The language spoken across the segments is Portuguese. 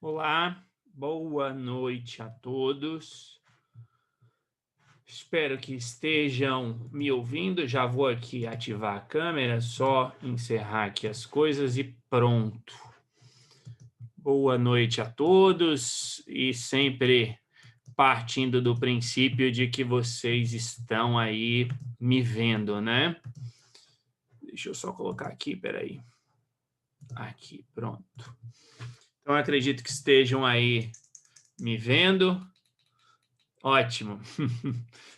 Olá, boa noite a todos. Espero que estejam me ouvindo. Já vou aqui ativar a câmera, só encerrar aqui as coisas e pronto. Boa noite a todos e sempre partindo do princípio de que vocês estão aí me vendo, né? Deixa eu só colocar aqui, peraí. Aqui, pronto. Então, acredito que estejam aí me vendo. Ótimo.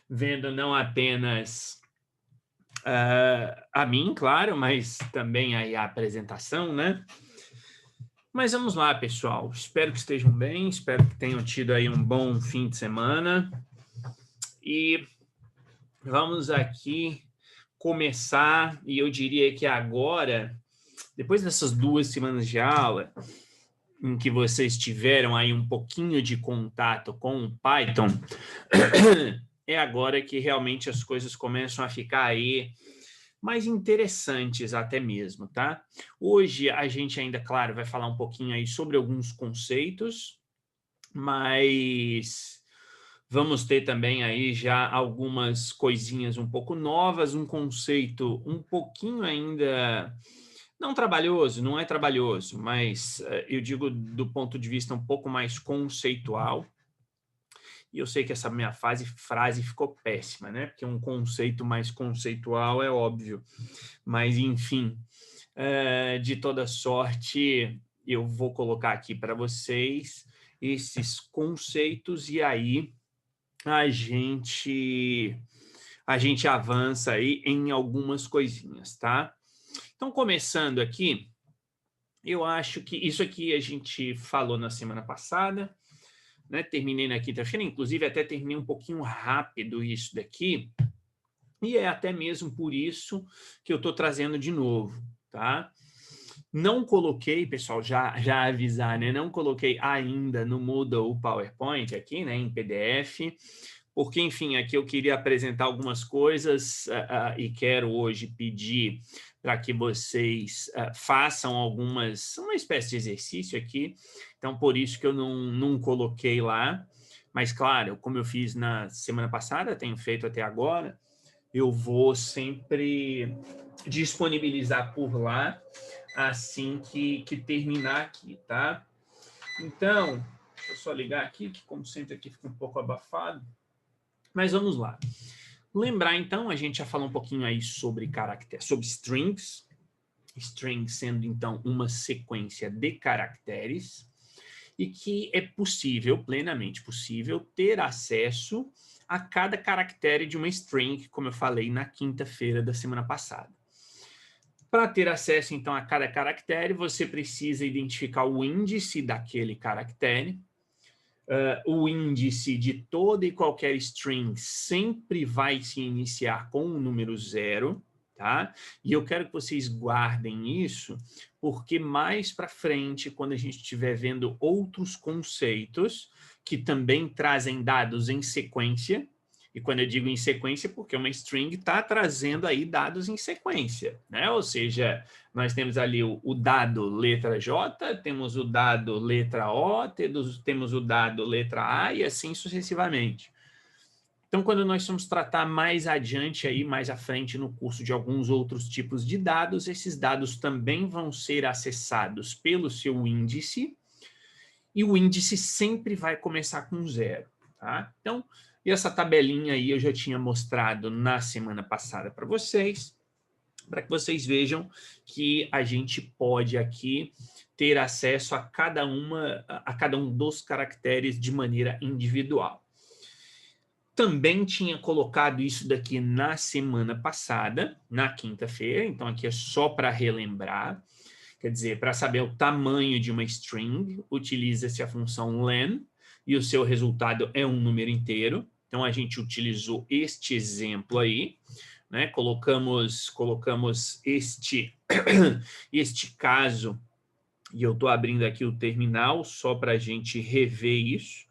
Vendo não apenas a mim, claro, mas também aí a apresentação, né? Mas vamos lá, pessoal. Espero que estejam bem, espero que tenham tido aí um bom fim de semana. E vamos aqui começar, e eu diria que agora, depois dessas 2 semanas de aula, em que vocês tiveram aí um pouquinho de contato com o Python, é agora que realmente as coisas começam a ficar aí mais interessantes até mesmo, tá? Hoje a gente ainda, claro, vai falar um pouquinho aí sobre alguns conceitos, mas vamos ter também aí já algumas coisinhas um pouco novas, um conceito um pouquinho ainda não trabalhoso, não é trabalhoso, mas eu digo do ponto de vista um pouco mais conceitual. E eu sei que essa minha frase ficou péssima, né? Porque um conceito mais conceitual é óbvio. Mas, enfim, de toda sorte, eu vou colocar aqui para vocês esses conceitos e aí a gente avança aí em algumas coisinhas, tá? Então, começando aqui, eu acho que isso aqui a gente falou na semana passada, né? Terminei na quinta-feira, inclusive até terminei um pouquinho rápido isso daqui, e é até mesmo por isso que eu estou trazendo de novo, tá? Não coloquei, pessoal, já avisar, né? Não coloquei ainda no Moodle o PowerPoint aqui, né, em PDF, porque, enfim, aqui eu queria apresentar algumas coisas e quero hoje pedir para que vocês façam uma espécie de exercício aqui. Então, por isso que eu não coloquei lá. Mas, claro, como eu fiz na semana passada, tenho feito até agora, eu vou sempre disponibilizar por lá assim que terminar aqui, tá? Então, deixa eu só ligar aqui, que como sempre aqui fica um pouco abafado. Mas vamos lá. Lembrar, então, a gente já falou um pouquinho aí sobre caracteres, sobre strings. Strings sendo, então, uma sequência de caracteres e que é possível, plenamente possível, ter acesso a cada caractere de uma string, como eu falei na quinta-feira da semana passada. Para ter acesso, então, a cada caractere, você precisa identificar o índice daquele caractere. O índice de toda e qualquer string sempre vai se iniciar com o número 0, tá? E eu quero que vocês guardem isso, porque mais para frente, quando a gente estiver vendo outros conceitos que também trazem dados em sequência, e quando eu digo em sequência, porque uma string está trazendo aí dados em sequência, né? Ou seja, nós temos ali o dado letra J, temos o dado letra O, temos o dado letra A e assim sucessivamente. Então, quando nós vamos tratar mais adiante, aí, mais à frente no curso de alguns outros tipos de dados, esses dados também vão ser acessados pelo seu índice, e o índice sempre vai começar com 0. Tá? Então, essa tabelinha aí eu já tinha mostrado na semana passada para vocês, para que vocês vejam que a gente pode aqui ter acesso a cada um dos caracteres de maneira individual. Também tinha colocado isso daqui na semana passada, na quinta-feira, então aqui é só para relembrar. Quer dizer, para saber o tamanho de uma string, utiliza-se a função len, e o seu resultado é um número inteiro. Então, a gente utilizou este exemplo aí, né? Colocamos este caso, e eu estou abrindo aqui o terminal só para a gente rever isso,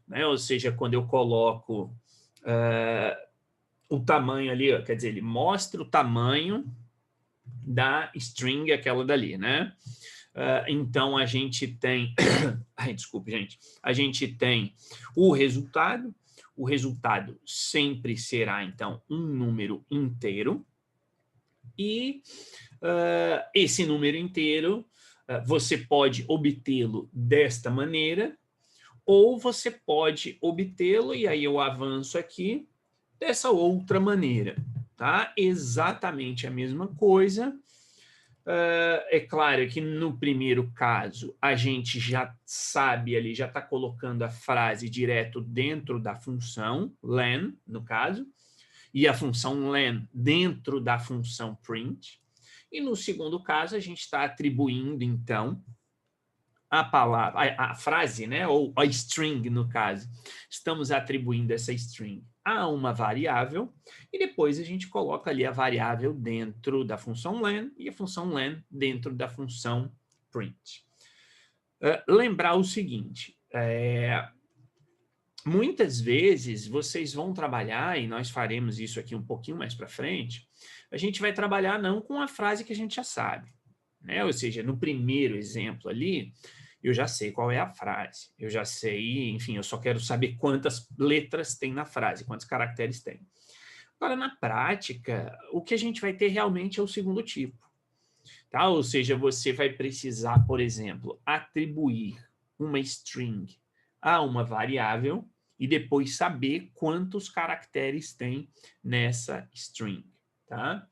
né? Ou seja, quando eu coloco o tamanho ali, quer dizer, ele mostra o tamanho da string, aquela dali, né? Então, a gente tem... Ai, desculpe, gente. A gente tem o resultado. O resultado sempre será, então, um número inteiro. E esse número inteiro, você pode obtê-lo desta maneira, ou você pode obtê-lo, e aí eu avanço aqui, dessa outra maneira, tá? Exatamente a mesma coisa. É claro que no primeiro caso, a gente já sabe ali, já está colocando a frase direto dentro da função len, no caso, e a função len dentro da função print. E no segundo caso, a gente está atribuindo, então, a palavra, a frase, né, ou a string, no caso. Estamos atribuindo essa string a uma variável e depois a gente coloca ali a variável dentro da função len e a função len dentro da função print. Lembrar o seguinte, muitas vezes vocês vão trabalhar, e nós faremos isso aqui um pouquinho mais para frente, a gente vai trabalhar não com a frase que a gente já sabe, né? Ou seja, no primeiro exemplo ali, eu já sei qual é a frase, eu já sei, enfim, eu só quero saber quantas letras tem na frase, quantos caracteres tem. Agora, na prática, o que a gente vai ter realmente é o segundo tipo, tá? Ou seja, você vai precisar, por exemplo, atribuir uma string a uma variável e depois saber quantos caracteres tem nessa string, tá?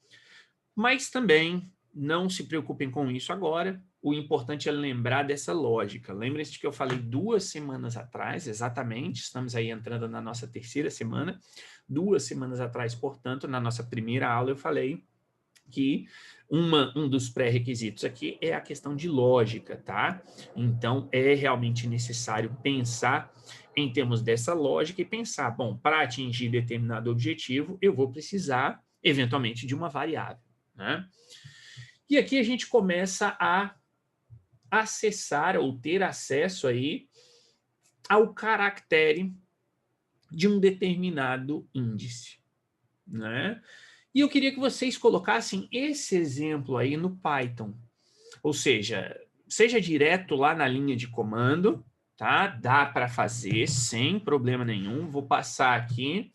Mas também não se preocupem com isso agora, o importante é lembrar dessa lógica. Lembrem-se de que eu falei 2 semanas atrás, exatamente, estamos aí entrando na nossa terceira semana, 2 semanas atrás, portanto, na nossa primeira aula eu falei que um dos pré-requisitos aqui é a questão de lógica, tá? Então, é realmente necessário pensar em termos dessa lógica e pensar, bom, para atingir determinado objetivo, eu vou precisar, eventualmente, de uma variável, né? E aqui a gente começa a acessar ou ter acesso aí ao caractere de um determinado índice, né? E eu queria que vocês colocassem esse exemplo aí no Python. Ou seja direto lá na linha de comando, tá? Dá para fazer sem problema nenhum. Vou passar aqui,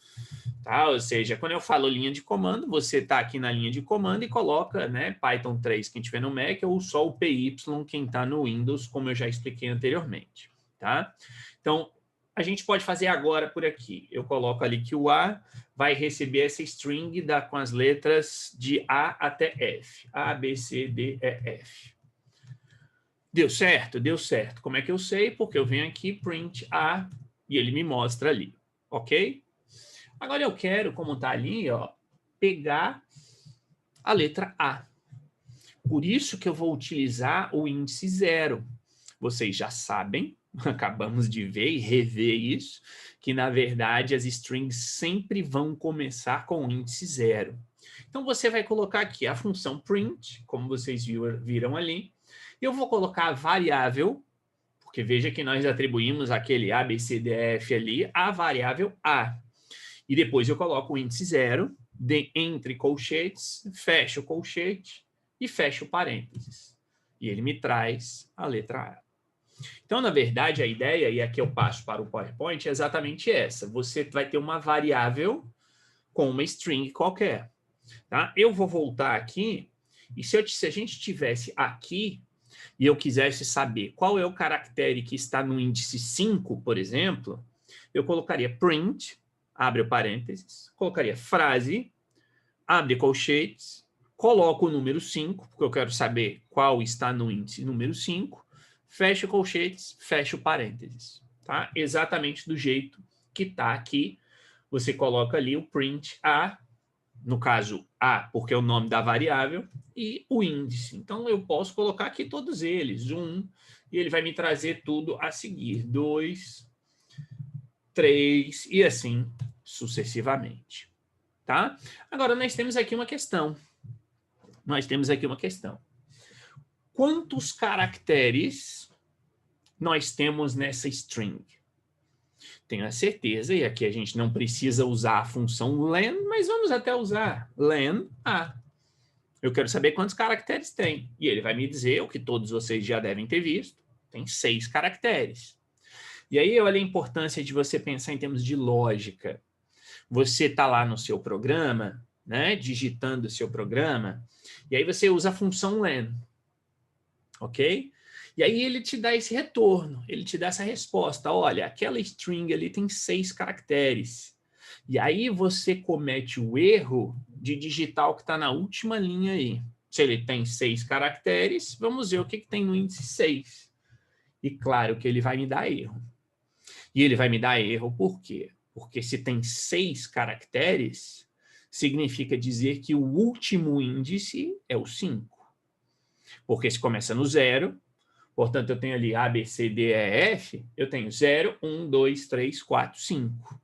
tá? Ou seja, quando eu falo linha de comando, você está aqui na linha de comando e coloca, né, Python 3 quem tiver no Mac ou só o PY quem está no Windows, como eu já expliquei anteriormente, tá? Então, a gente pode fazer agora por aqui. Eu coloco ali que o A vai receber essa string com as letras de A até F. A, B, C, D, E, F. Deu certo? Deu certo. Como é que eu sei? Porque eu venho aqui, print A, e ele me mostra ali. Ok? Agora eu quero, como está ali, ó, pegar a letra A. Por isso que eu vou utilizar o índice 0. Vocês já sabem, acabamos de ver e rever isso, que na verdade as strings sempre vão começar com o índice 0. Então você vai colocar aqui a função print, como vocês viram ali. Eu vou colocar a variável, porque veja que nós atribuímos aquele A, B, C, D, E, F ali, a variável A. E depois eu coloco o índice 0, entre colchetes, fecho o colchete e fecho parênteses. E ele me traz a letra A. Então, na verdade, a ideia, e aqui eu passo para o PowerPoint, é exatamente essa. Você vai ter uma variável com uma string qualquer. Tá? Eu vou voltar aqui, e se a gente tivesse aqui, e eu quisesse saber qual é o caractere que está no índice 5, por exemplo, eu colocaria print, abre o parênteses, colocaria frase, abre colchetes, coloco o número 5, porque eu quero saber qual está no índice número 5, fecha colchetes, fecha parênteses. Tá? Exatamente do jeito que está aqui. Você coloca ali o print A, no caso A, porque é o nome da variável, e o índice. Então, eu posso colocar aqui todos eles, 1, e ele vai me trazer tudo a seguir, 2, 3, e assim sucessivamente. Tá? Agora, nós temos aqui uma questão. Quantos caracteres nós temos nessa string? Tenho a certeza, e aqui a gente não precisa usar a função len, mas vamos até usar len A. Eu quero saber quantos caracteres tem. E ele vai me dizer o que todos vocês já devem ter visto. Tem 6 caracteres. E aí, olha a importância de você pensar em termos de lógica. Você está lá no seu programa, né, digitando o seu programa, e aí você usa a função len, ok? E aí ele te dá esse retorno, ele te dá essa resposta. Olha, aquela string ali tem 6 caracteres. E aí você comete o erro de digitar o que está na última linha aí. Se ele tem 6 caracteres, vamos ver o que tem no índice 6. E claro que ele vai me dar erro. E ele vai me dar erro por quê? Porque se tem 6 caracteres, significa dizer que o último índice é o 5. Porque se começa no 0, portanto, eu tenho ali A, B, C, D, E, F, eu tenho 0, 1, 2, 3, 4, 5.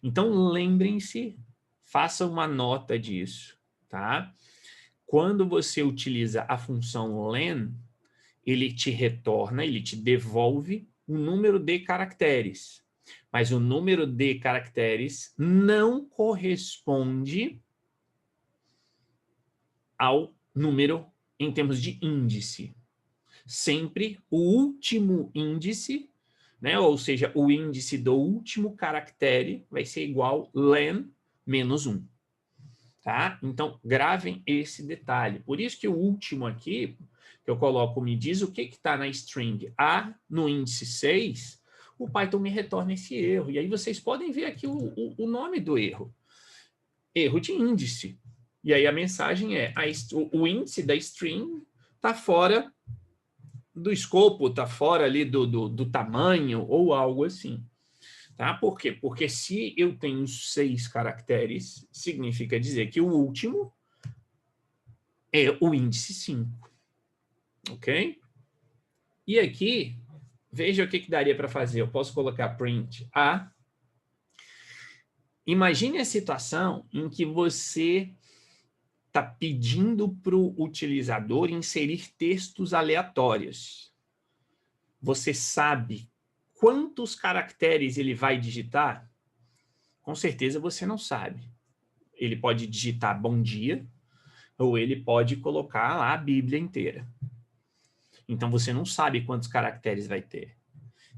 Então, lembrem-se, faça uma nota disso, tá? Quando você utiliza a função len, ele te retorna, ele te devolve um número de caracteres. Mas o número de caracteres não corresponde ao número em termos de índice. Sempre o último índice, né, ou seja, o índice do último caractere vai ser igual len menos 1. Tá? Então, gravem esse detalhe. Por isso que o último aqui, que eu coloco, me diz o que está na string A no índice 6, o Python me retorna esse erro. E aí vocês podem ver aqui o nome do erro. Erro de índice. E aí a mensagem é, o índice da string está fora do escopo, está fora ali do tamanho ou algo assim. Tá? Por quê? Porque se eu tenho 6 caracteres, significa dizer que o último é o índice 5. Ok? E aqui, veja o que daria para fazer. Eu posso colocar print A. Imagine a situação em que você está pedindo para o utilizador inserir textos aleatórios. Você sabe quantos caracteres ele vai digitar? Com certeza você não sabe. Ele pode digitar bom dia, ou ele pode colocar lá a Bíblia inteira. Então você não sabe quantos caracteres vai ter.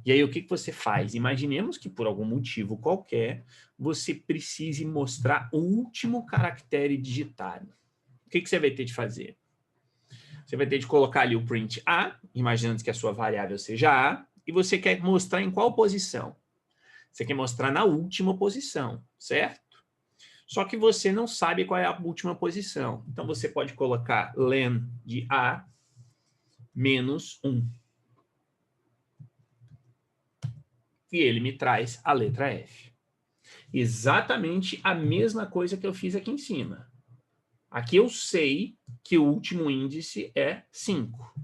E aí o que você faz? Imaginemos que por algum motivo qualquer, você precise mostrar o último caractere digitado. O que você vai ter de fazer? Você vai ter de colocar ali o print A, imaginando que a sua variável seja A, e você quer mostrar em qual posição? Você quer mostrar na última posição, certo? Só que você não sabe qual é a última posição. Então, você pode colocar len de A menos 1. E ele me traz a letra F. Exatamente a mesma coisa que eu fiz aqui em cima. Aqui eu sei que o último índice é 5.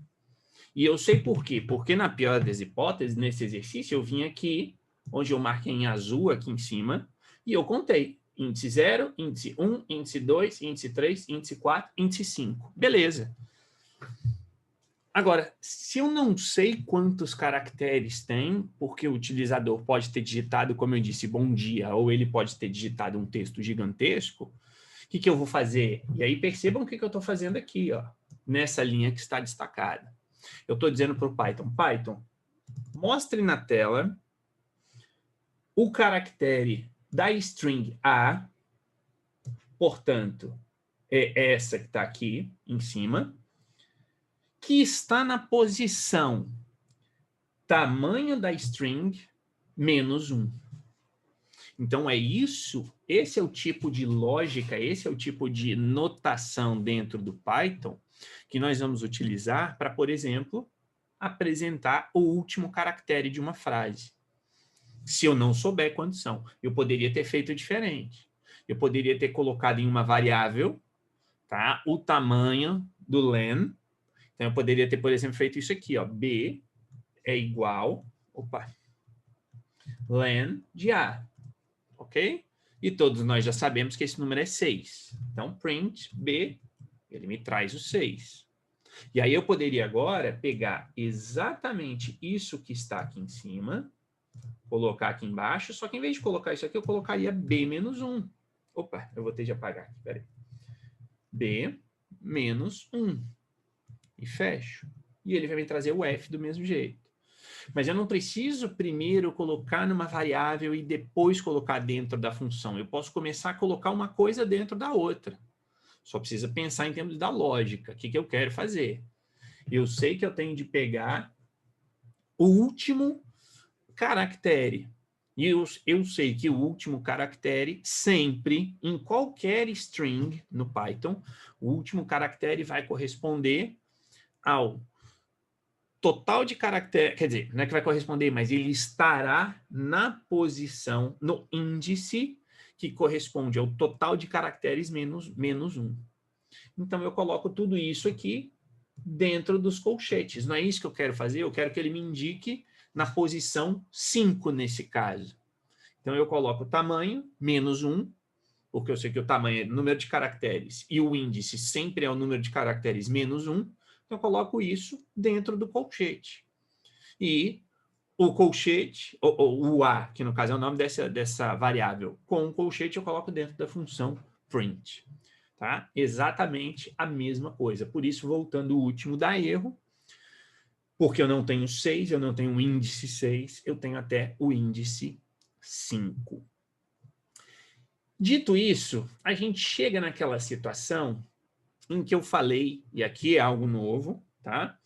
E eu sei por quê. Porque na pior das hipóteses, nesse exercício, eu vim aqui, onde eu marquei em azul aqui em cima, e eu contei. Índice 0, índice 1, índice 2, índice 3, índice 4, índice 5. Beleza. Agora, se eu não sei quantos caracteres tem, porque o utilizador pode ter digitado, como eu disse, bom dia, ou ele pode ter digitado um texto gigantesco, o que eu vou fazer? E aí percebam o que eu estou fazendo aqui, ó, nessa linha que está destacada. Eu estou dizendo para o Python, mostre na tela o caractere da string A, portanto, é essa que está aqui em cima, que está na posição tamanho da string menos 1. Então, é isso, esse é o tipo de lógica, esse é o tipo de notação dentro do Python que nós vamos utilizar para, por exemplo, apresentar o último caractere de uma frase. Se eu não souber quantos são, eu poderia ter feito diferente. Eu poderia ter colocado em uma variável, tá, o tamanho do len. Então, eu poderia ter, por exemplo, feito isso aqui, ó, B é igual, len de A, ok? E todos nós já sabemos que esse número é 6. Então, print B, ele me traz o 6. E aí eu poderia agora pegar exatamente isso que está aqui em cima, colocar aqui embaixo, só que em vez de colocar isso aqui, eu colocaria B menos 1. Opa, eu vou ter de apagar aqui, peraí. B menos 1. E fecho. E ele vai me trazer o f do mesmo jeito. Mas eu não preciso primeiro colocar numa variável e depois colocar dentro da função. Eu posso começar a colocar uma coisa dentro da outra. Só precisa pensar em termos da lógica. O que eu quero fazer? Eu sei que eu tenho de pegar o último caractere. E eu sei que o último caractere sempre, em qualquer string no Python, o último caractere vai corresponder ao total de caracteres, quer dizer, não é que vai corresponder, mas ele estará na posição, no índice, que corresponde ao total de caracteres menos 1. Então, eu coloco tudo isso aqui dentro dos colchetes. Não é isso que eu quero fazer? Eu quero que ele me indique na posição 5, nesse caso. Então, eu coloco o tamanho, menos 1, porque eu sei que o tamanho é o número de caracteres, e o índice sempre é o número de caracteres menos 1. Então, eu coloco isso dentro do colchete. E o colchete, ou o A, que no caso é o nome dessa variável, com o colchete eu coloco dentro da função print. Tá? Exatamente a mesma coisa. Por isso, voltando o último, dá erro, porque eu não tenho 6, eu não tenho o índice 6, eu tenho até o índice 5. Dito isso, a gente chega naquela situação em que eu falei, e aqui é algo novo, tá?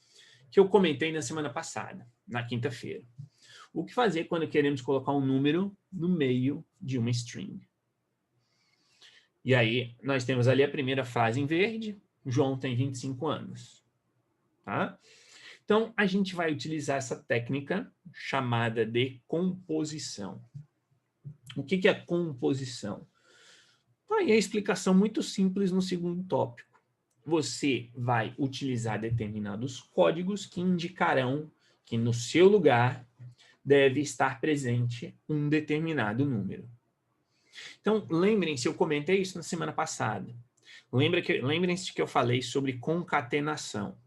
Que eu comentei na semana passada, na quinta-feira. O que fazer quando queremos colocar um número no meio de uma string? E aí, nós temos ali a primeira frase em verde, João tem 25 anos. Tá? Então, a gente vai utilizar essa técnica chamada de composição. O que é composição? Aí a explicação muito simples no segundo tópico. Você vai utilizar determinados códigos que indicarão que no seu lugar deve estar presente um determinado número. Então, lembrem-se, eu comentei isso na semana passada. Lembrem-se que eu falei sobre concatenação.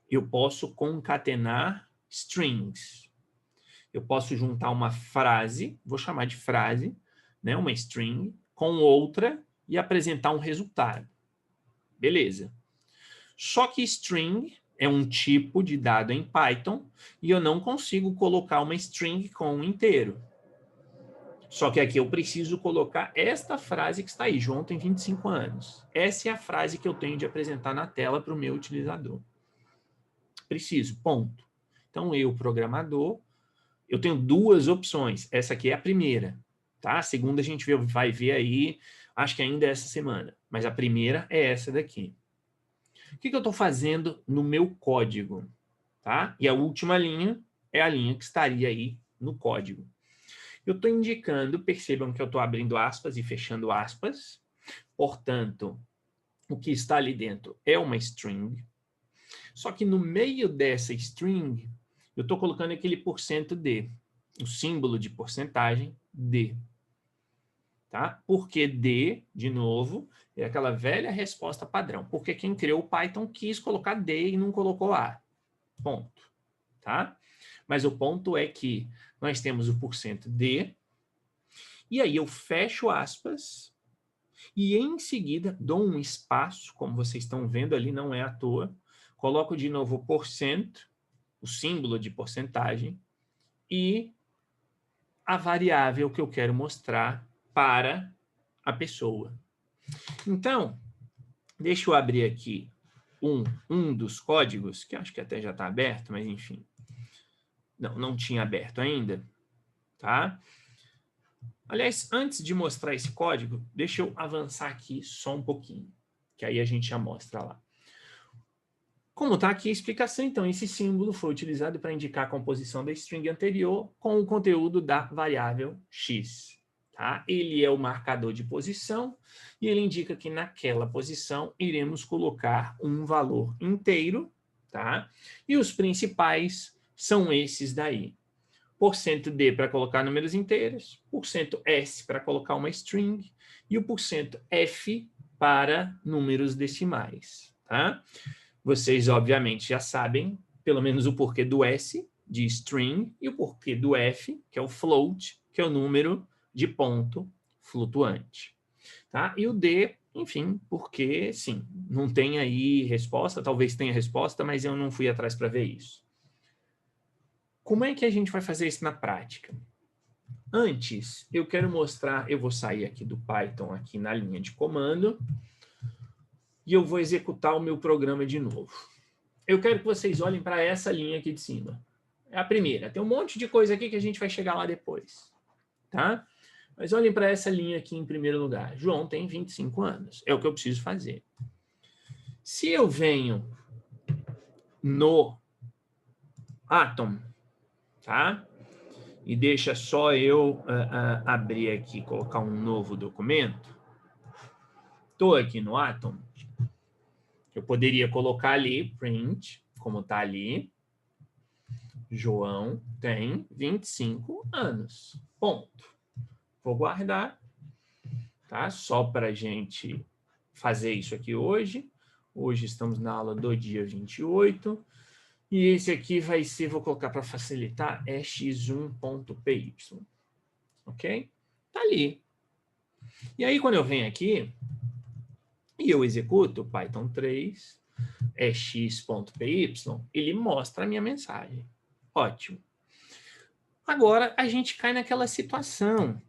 Eu posso concatenar strings. Eu posso juntar uma frase, vou chamar de frase, né, uma string, com outra e apresentar um resultado. Beleza. Só que string é um tipo de dado em Python e eu não consigo colocar uma string com um inteiro. Só que aqui eu preciso colocar esta frase que está aí, João tem 25 anos. Essa é a frase que eu tenho de apresentar na tela para o meu utilizador. Preciso, ponto. Então, eu, programador, eu tenho duas opções. Essa aqui é a primeira, tá? A segunda a gente vai ver aí, acho que ainda é essa semana. Mas a primeira é essa daqui. O que eu estou fazendo no meu código? Tá? E a última linha é a linha que estaria aí no código. Eu estou indicando, percebam que eu estou abrindo aspas e fechando aspas. Portanto, o que está ali dentro é uma string. Só que no meio dessa string, eu estou colocando aquele %d, o símbolo de porcentagem d. Tá? Porque d, de novo, é aquela velha resposta padrão. Porque quem criou o Python quis colocar d e não colocou a. Ponto. Tá? Mas o ponto é que nós temos o %d, e aí eu fecho aspas, e em seguida dou um espaço, como vocês estão vendo ali, não é à toa, coloco de novo o %, o símbolo de porcentagem, e a variável que eu quero mostrar para a pessoa. Então, deixa eu abrir aqui um dos códigos, que acho que até já está aberto, mas enfim. Não tinha aberto ainda, tá? Aliás, antes de mostrar esse código, deixa eu avançar aqui só um pouquinho, que aí a gente já mostra lá. Como está aqui a explicação, então, esse símbolo foi utilizado para indicar a composição da string anterior com o conteúdo da variável x. Tá? Ele é o marcador de posição e ele indica que naquela posição iremos colocar um valor inteiro, tá? E os principais são esses daí. %d para colocar números inteiros, %s para colocar uma string e o %f para números decimais, tá? Vocês, obviamente, já sabem, pelo menos o porquê do S, de string, e o porquê do F, que é o float, que é o número de ponto flutuante. Tá? E o D Enfim, porque, sim, não tem aí resposta, talvez tenha resposta, mas eu não fui atrás para ver isso. Como é que a gente vai fazer isso na prática? Antes, eu quero mostrar, eu vou sair aqui do Python, aqui na linha de comando, e eu vou executar o meu programa de novo. Eu quero que vocês olhem para essa linha aqui de cima. É a primeira. Tem um monte de coisa aqui que a gente vai chegar lá depois. Tá? Mas olhem para essa linha aqui em primeiro lugar. João tem 25 anos. É o que eu preciso fazer. Se eu venho no Atom, tá? E deixa só eu abrir aqui, colocar um novo documento. Estou aqui no Atom. Eu poderia colocar ali, print, como está ali. João tem 25 anos. Ponto. Vou guardar, tá? Só para a gente fazer isso aqui hoje. Hoje estamos na aula do dia 28. E esse aqui vai ser, vou colocar para facilitar, é x1.py. Ok? Tá ali. E aí, quando eu venho aqui e eu executo Python 3, é x.py, ele mostra a minha mensagem. Ótimo. Agora, a gente cai naquela situação,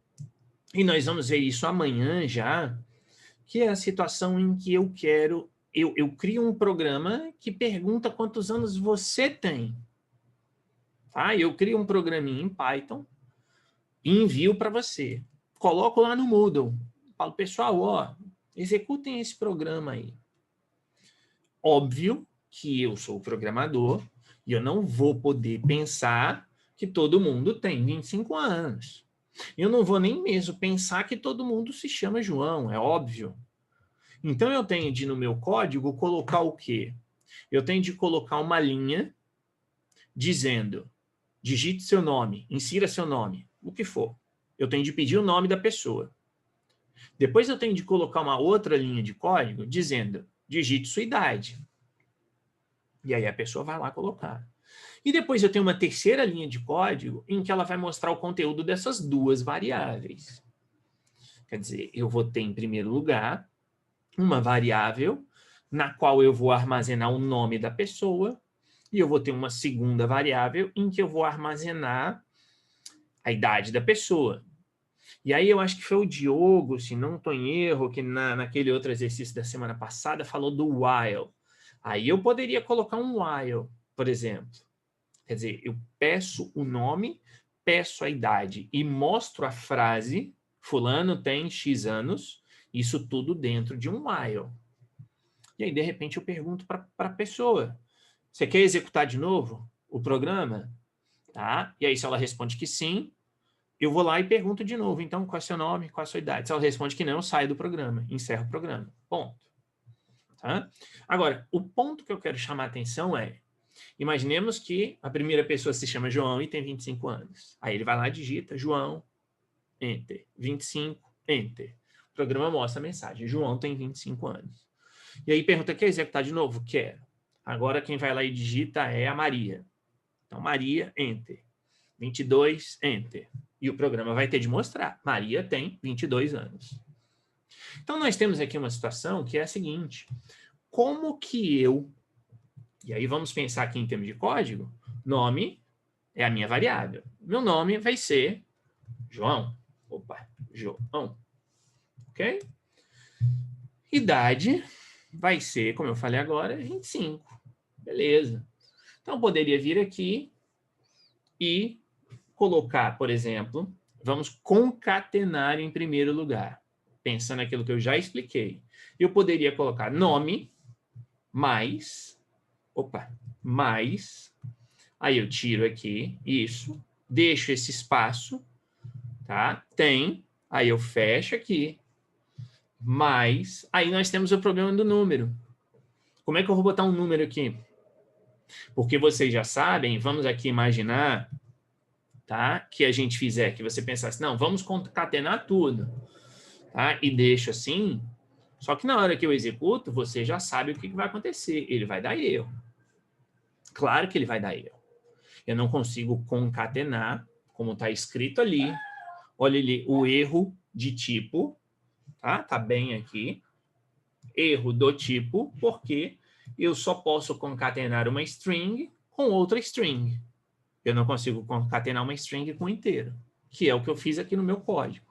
e nós vamos ver isso amanhã já, que é a situação em que eu quero, eu crio um programa que pergunta quantos anos você tem. Tá? Eu crio um programinha em Python e envio para você. Coloco lá no Moodle. Falo, pessoal, ó, executem esse programa aí. Óbvio que eu sou programador e eu não vou poder pensar que todo mundo tem 25 anos. Eu não vou nem mesmo pensar que todo mundo se chama João, é óbvio. Então eu tenho de, no meu código, colocar o quê? Eu tenho de colocar uma linha dizendo, digite seu nome, insira seu nome, o que for. Eu tenho de pedir o nome da pessoa. Depois eu tenho de colocar uma outra linha de código dizendo, digite sua idade. E aí a pessoa vai lá colocar. E depois eu tenho uma terceira linha de código em que ela vai mostrar o conteúdo dessas duas variáveis. Quer dizer, eu vou ter em primeiro lugar uma variável na qual eu vou armazenar o nome da pessoa e eu vou ter uma segunda variável em que eu vou armazenar a idade da pessoa. E aí eu acho que foi o Diogo, se não estou em erro, que naquele outro exercício da semana passada falou do while. Aí eu poderia colocar um while, por exemplo. Quer dizer, eu peço o nome, peço a idade e mostro a frase, fulano tem X anos, isso tudo dentro de um while. E aí, de repente, eu pergunto para a pessoa, você quer executar de novo o programa? Tá? E aí, se ela responde que sim, eu vou lá e pergunto de novo, então, qual é o seu nome, qual é a sua idade? Se ela responde que não, eu saio do programa, encerro o programa. Ponto. Tá? Agora, o ponto que eu quero chamar a atenção é, imaginemos que a primeira pessoa se chama João e tem 25 anos. Aí ele vai lá e digita João, Enter. 25, Enter. O programa mostra a mensagem, João tem 25 anos. E aí pergunta, quer executar de novo? Quero. Agora quem vai lá e digita é a Maria. Então, Maria, Enter. 22, Enter. E o programa vai ter de mostrar, Maria tem 22 anos. Então, nós temos aqui uma situação que é a seguinte, como que eu, e aí vamos pensar aqui em termos de código, nome é a minha variável. Meu nome vai ser João. Opa, João. Ok? Idade vai ser, como eu falei agora, 25. Beleza. Então, poderia vir aqui e colocar, por exemplo, vamos concatenar em primeiro lugar, pensando naquilo que eu já expliquei. Eu poderia colocar nome mais, mais, aí eu tiro aqui isso, deixo esse espaço, tá? Tem, aí eu fecho aqui, mais, aí nós temos o problema do número. Como é que eu vou botar um número aqui? Porque vocês já sabem, vamos aqui imaginar, tá? Que a gente fizer, que você pensasse, não, vamos concatenar tudo, tá? E deixo assim, só que na hora que eu executo, você já sabe o que vai acontecer, ele vai dar erro. Claro que ele vai dar erro. Eu não consigo concatenar, como está escrito ali, olha ali, o erro de tipo, tá? Tá bem aqui, Erro do tipo, porque eu só posso concatenar uma string com outra string. Eu não consigo concatenar uma string com inteiro, que é o que eu fiz aqui no meu código.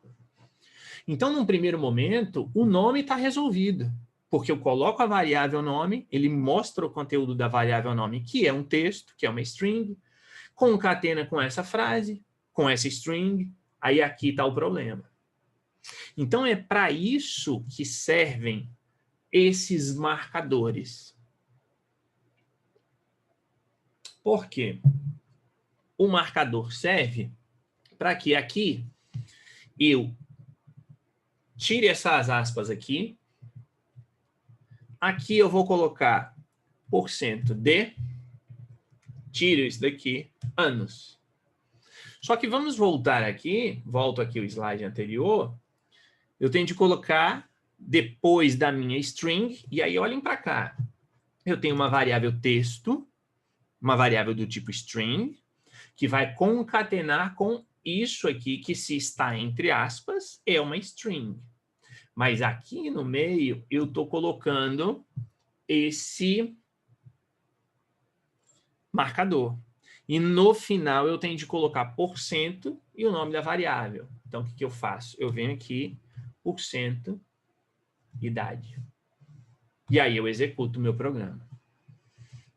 Então, num primeiro momento, o nome está resolvido, porque eu coloco a variável nome, ele mostra o conteúdo da variável nome, que é um texto, que é uma string, concatena com essa frase, com essa string, aí aqui está o problema. Então, é para isso que servem esses marcadores. Por quê? O marcador serve para que aqui eu tire essas aspas aqui. Aqui eu vou colocar %de, tiro isso daqui, anos. Só que vamos voltar aqui, volto aqui o slide anterior, eu tenho de colocar depois da minha string, e aí olhem para cá. Eu tenho uma variável texto, uma variável do tipo string, que vai concatenar com isso aqui, que se está entre aspas, é uma string. Mas aqui no meio, eu estou colocando esse marcador. E no final, eu tenho de colocar % e o nome da variável. Então, o que eu faço? Eu venho aqui, % idade. E aí eu executo o meu programa.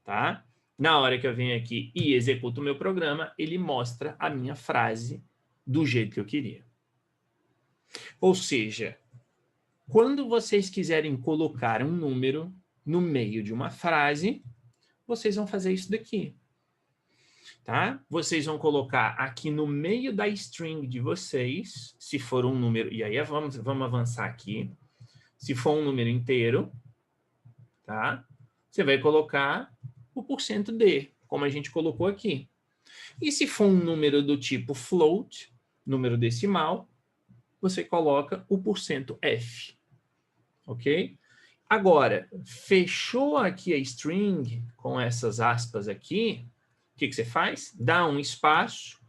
Tá? Na hora que eu venho aqui e executo o meu programa, ele mostra a minha frase do jeito que eu queria. Ou seja, quando vocês quiserem colocar um número no meio de uma frase, vocês vão fazer isso daqui. Tá? Vocês vão colocar aqui no meio da string de vocês, se for um número, e aí vamos avançar aqui. Se for um número inteiro, tá? Você vai colocar o %d, como a gente colocou aqui. E se for um número do tipo float, número decimal, você coloca o %f. Ok? Agora, fechou aqui a string com essas aspas aqui, o que você faz? Dá um espaço,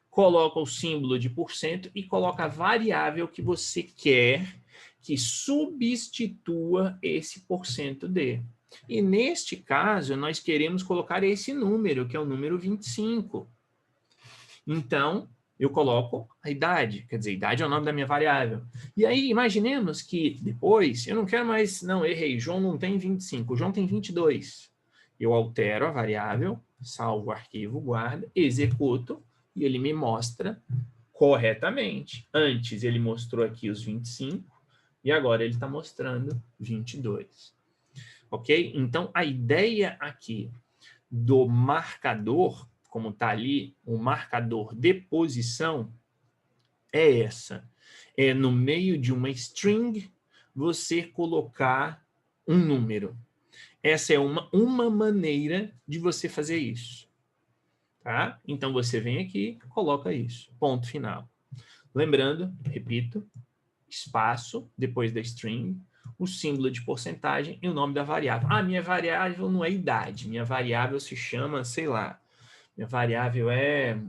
coloca o símbolo de % e coloca a variável que você quer que substitua esse %d. E neste caso, nós queremos colocar esse número, que é o número 25. Então, eu coloco a idade, quer dizer, idade é o nome da minha variável. E aí, imaginemos que depois, eu não quero mais, não, errei, João não tem 25, o João tem 22. Eu altero a variável, salvo o arquivo, guardo, executo, e ele me mostra corretamente. Antes ele mostrou aqui os 25, e agora ele está mostrando 22. Ok? Então, a ideia aqui do marcador, como está ali, o marcador de posição, é essa. É no meio de uma string, você colocar um número. Essa é uma maneira de você fazer isso. Tá? Então, você vem aqui, coloca isso. Ponto final. Lembrando, repito, espaço, depois da string, o símbolo de porcentagem e o nome da variável. Ah, minha variável não é idade, minha variável se chama, sei lá, minha variável é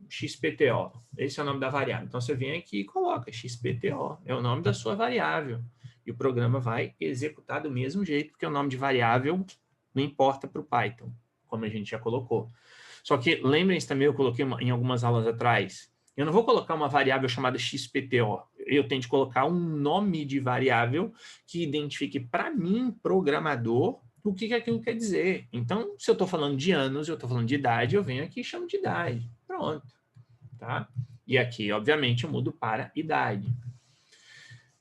XPTO. Esse é o nome da variável. Então, você vem aqui e coloca XPTO, é o nome da sua variável. E o programa vai executar do mesmo jeito, porque o nome de variável não importa para o Python, como a gente já colocou. Só que, lembrem-se também, eu coloquei em algumas aulas atrás, eu não vou colocar uma variável chamada XPTO. Eu tenho de colocar um nome de variável que identifique para mim, programador, o que aquilo quer dizer. Então, se eu estou falando de anos, eu estou falando de idade, eu venho aqui e chamo de idade. Pronto. Tá? E aqui, obviamente, eu mudo para idade.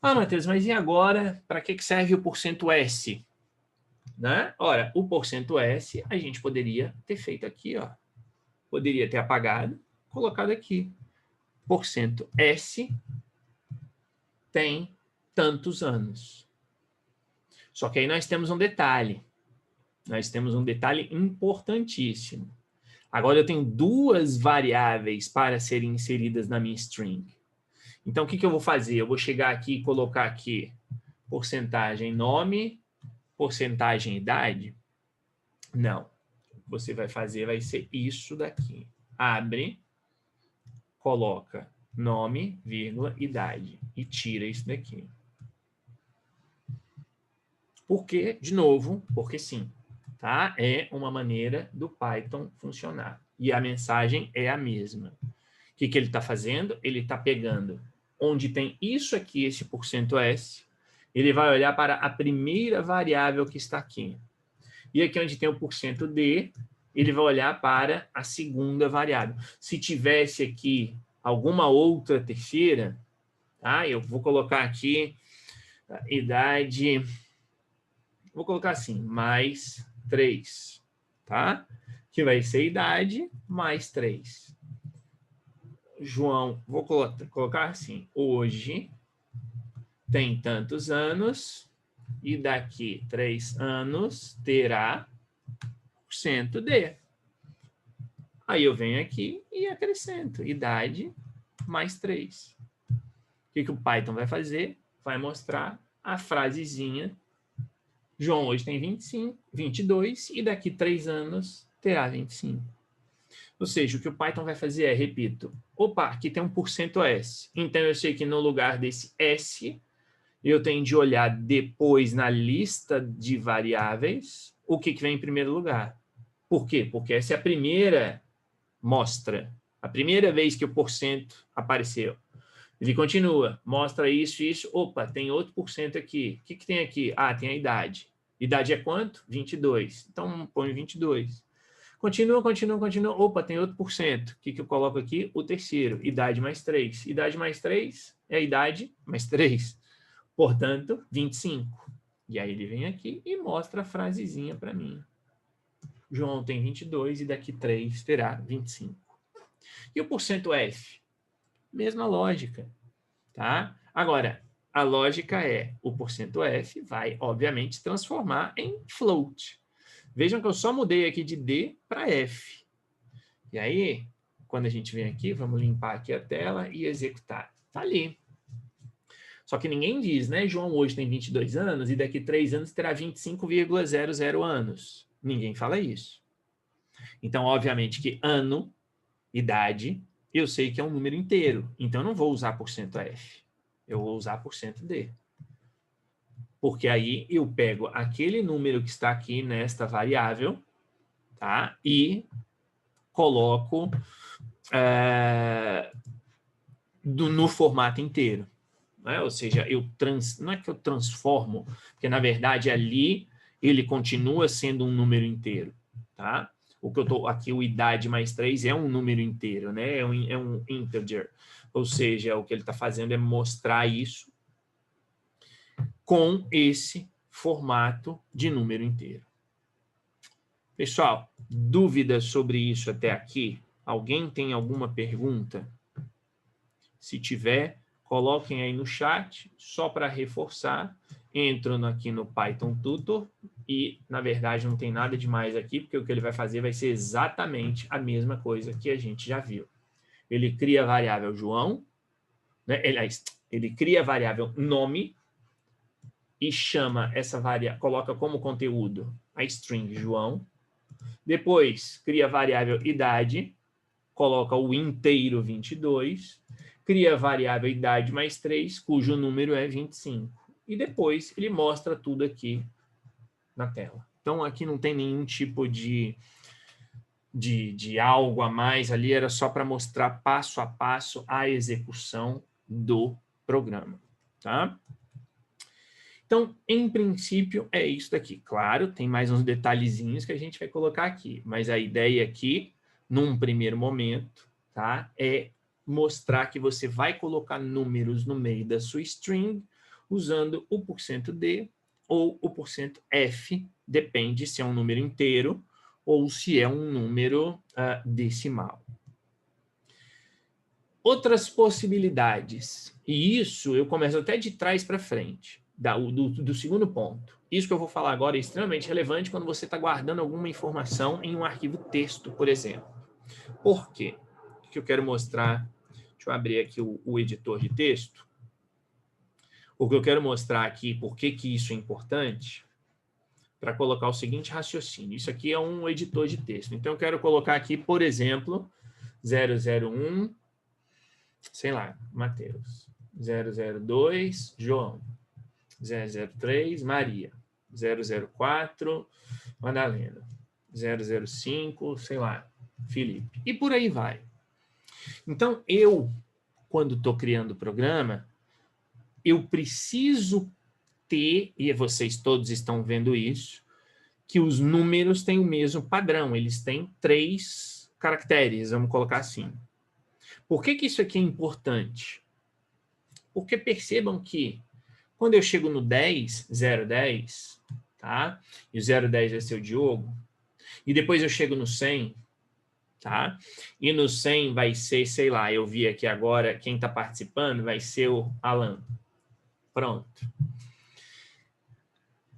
Ah, Matheus, mas e agora? Para que serve o %s? Né? Ora, o %s a gente poderia ter feito aqui, ó. Poderia ter apagado, colocado aqui. %s tem tantos anos. Só que aí nós temos um detalhe. Nós temos um detalhe importantíssimo. Agora eu tenho duas variáveis para serem inseridas na minha string. Então, o que eu vou fazer? Eu vou chegar aqui e colocar aqui porcentagem nome, porcentagem idade? Não. O que você vai fazer vai ser isso daqui. Abre, coloca nome, vírgula, idade. E tira isso daqui. Porque, de novo, porque sim. Tá? É uma maneira do Python funcionar. E a mensagem é a mesma. O que ele está fazendo? Ele está pegando onde tem isso aqui, esse %s, ele vai olhar para a primeira variável que está aqui. E aqui onde tem o %d, ele vai olhar para a segunda variável. Se tivesse aqui alguma outra terceira, tá? Eu vou colocar aqui a idade, vou colocar assim, mais 3, tá? Que vai ser idade mais 3. João, vou colocar assim, hoje tem tantos anos e daqui 3 anos terá %d. Aí eu venho aqui e acrescento idade mais 3. O que o Python vai fazer? Vai mostrar a frasezinha. João hoje tem 25, 22 e daqui 3 anos terá 25. Ou seja, o que o Python vai fazer é, repito, opa, aqui tem um %s. Então eu sei que no lugar desse s, eu tenho de olhar depois na lista de variáveis o que vem em primeiro lugar. Por quê? Porque essa é a primeira mostra, a primeira vez que o % apareceu. Ele continua, mostra isso, isso. Opa, tem outro % aqui. O que tem aqui? Ah, tem a idade. Idade é quanto? 22. Então, põe 22. Continua, continua, continua. Opa, tem outro %. O que eu coloco aqui? O terceiro. Idade mais 3. Idade mais 3 é a idade mais 3. Portanto, 25. E aí ele vem aqui e mostra a frasezinha para mim. João tem 22 e daqui 3 terá 25. E o %f? Mesma lógica, tá? Agora, a lógica é, o %f vai, obviamente, transformar em float. Vejam que eu só mudei aqui de D para F. E aí, quando a gente vem aqui, vamos limpar aqui a tela e executar. Tá ali. Só que ninguém diz, né? João hoje tem 22 anos e daqui 3 anos terá 25,00 anos. Ninguém fala isso. Então, obviamente que ano, idade, eu sei que é um número inteiro. Então, eu não vou usar %f. Eu vou usar %d. Porque aí eu pego aquele número que está aqui nesta variável, tá? E coloco no formato inteiro. Né? Ou seja, não é que eu transformo, porque na verdade ali ele continua sendo um número inteiro. Tá? O que eu estou aqui, o idade mais 3 é um número inteiro, né? É um integer. Ou seja, o que ele está fazendo é mostrar isso com esse formato de número inteiro. Pessoal, dúvidas sobre isso até aqui? Alguém tem alguma pergunta? Se tiver, coloquem aí no chat, só para reforçar. Entro aqui no Python Tutor e, na verdade, não tem nada demais aqui, porque o que ele vai fazer vai ser exatamente a mesma coisa que a gente já viu. Ele cria a variável João, né? Ele cria a variável nome e chama essa variável, coloca como conteúdo a string João. Depois, cria a variável idade, coloca o inteiro 22, cria a variável idade mais 3, cujo número é 25. E depois ele mostra tudo aqui na tela. Então, aqui não tem nenhum tipo de algo a mais ali, era só para mostrar passo a passo a execução do programa. Tá? Então, em princípio, é isso daqui. Claro, tem mais uns detalhezinhos que a gente vai colocar aqui, mas a ideia aqui, num primeiro momento, tá, é mostrar que você vai colocar números no meio da sua string usando o %d ou o %f, depende se é um número inteiro ou se é um número decimal. Outras possibilidades, e isso eu começo até de trás para frente, do segundo ponto. Isso que eu vou falar agora é extremamente relevante quando você está guardando alguma informação em um arquivo texto, por exemplo. Por quê? O que eu quero mostrar, deixa eu abrir aqui o editor de texto. O que eu quero mostrar aqui, por que isso é importante, para colocar o seguinte raciocínio. Isso aqui é um editor de texto. Então, eu quero colocar aqui, por exemplo, 001, sei lá, Mateus. 002, João. 003, Maria. 004, Madalena. 005, sei lá, Felipe. E por aí vai. Então, quando estou criando o programa, eu preciso ter, e vocês todos estão vendo isso, que os números têm o mesmo padrão, eles têm 3 caracteres, vamos colocar assim. Por que isso aqui é importante? Porque percebam que quando eu chego no 10, 010, tá? E o 010 vai ser o Diogo, e depois eu chego no 100, tá? E no 100 vai ser, sei lá, eu vi aqui agora, quem está participando vai ser o Alan. Pronto.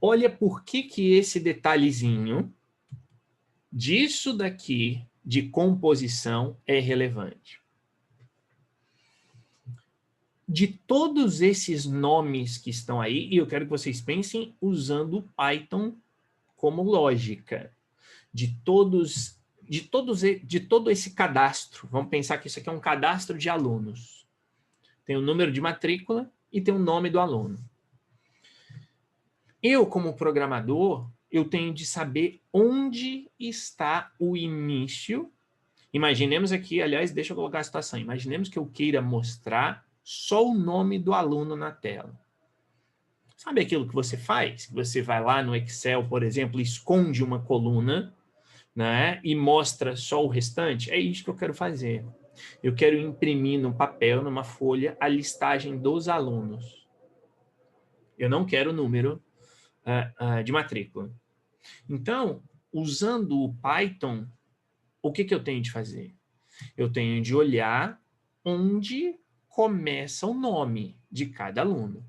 Olha por que esse detalhezinho disso daqui de composição é relevante. De todos esses nomes que estão aí, e eu quero que vocês pensem usando o Python como lógica, de todo esse cadastro. Vamos pensar que isso aqui é um cadastro de alunos. Tem o número de matrícula e tem o nome do aluno. Eu, como programador, eu tenho de saber onde está o início. Imaginemos aqui, aliás, deixa eu colocar a situação. Imaginemos que eu queira mostrar só o nome do aluno na tela. Sabe aquilo que você faz? Que você vai lá no Excel, por exemplo, esconde uma coluna, né, e mostra só o restante? É isso que eu quero fazer. Eu quero imprimir no papel, numa folha, a listagem dos alunos. Eu não quero o número de matrícula. Então, usando o Python, o que eu tenho de fazer? Eu tenho de olhar onde começa o nome de cada aluno.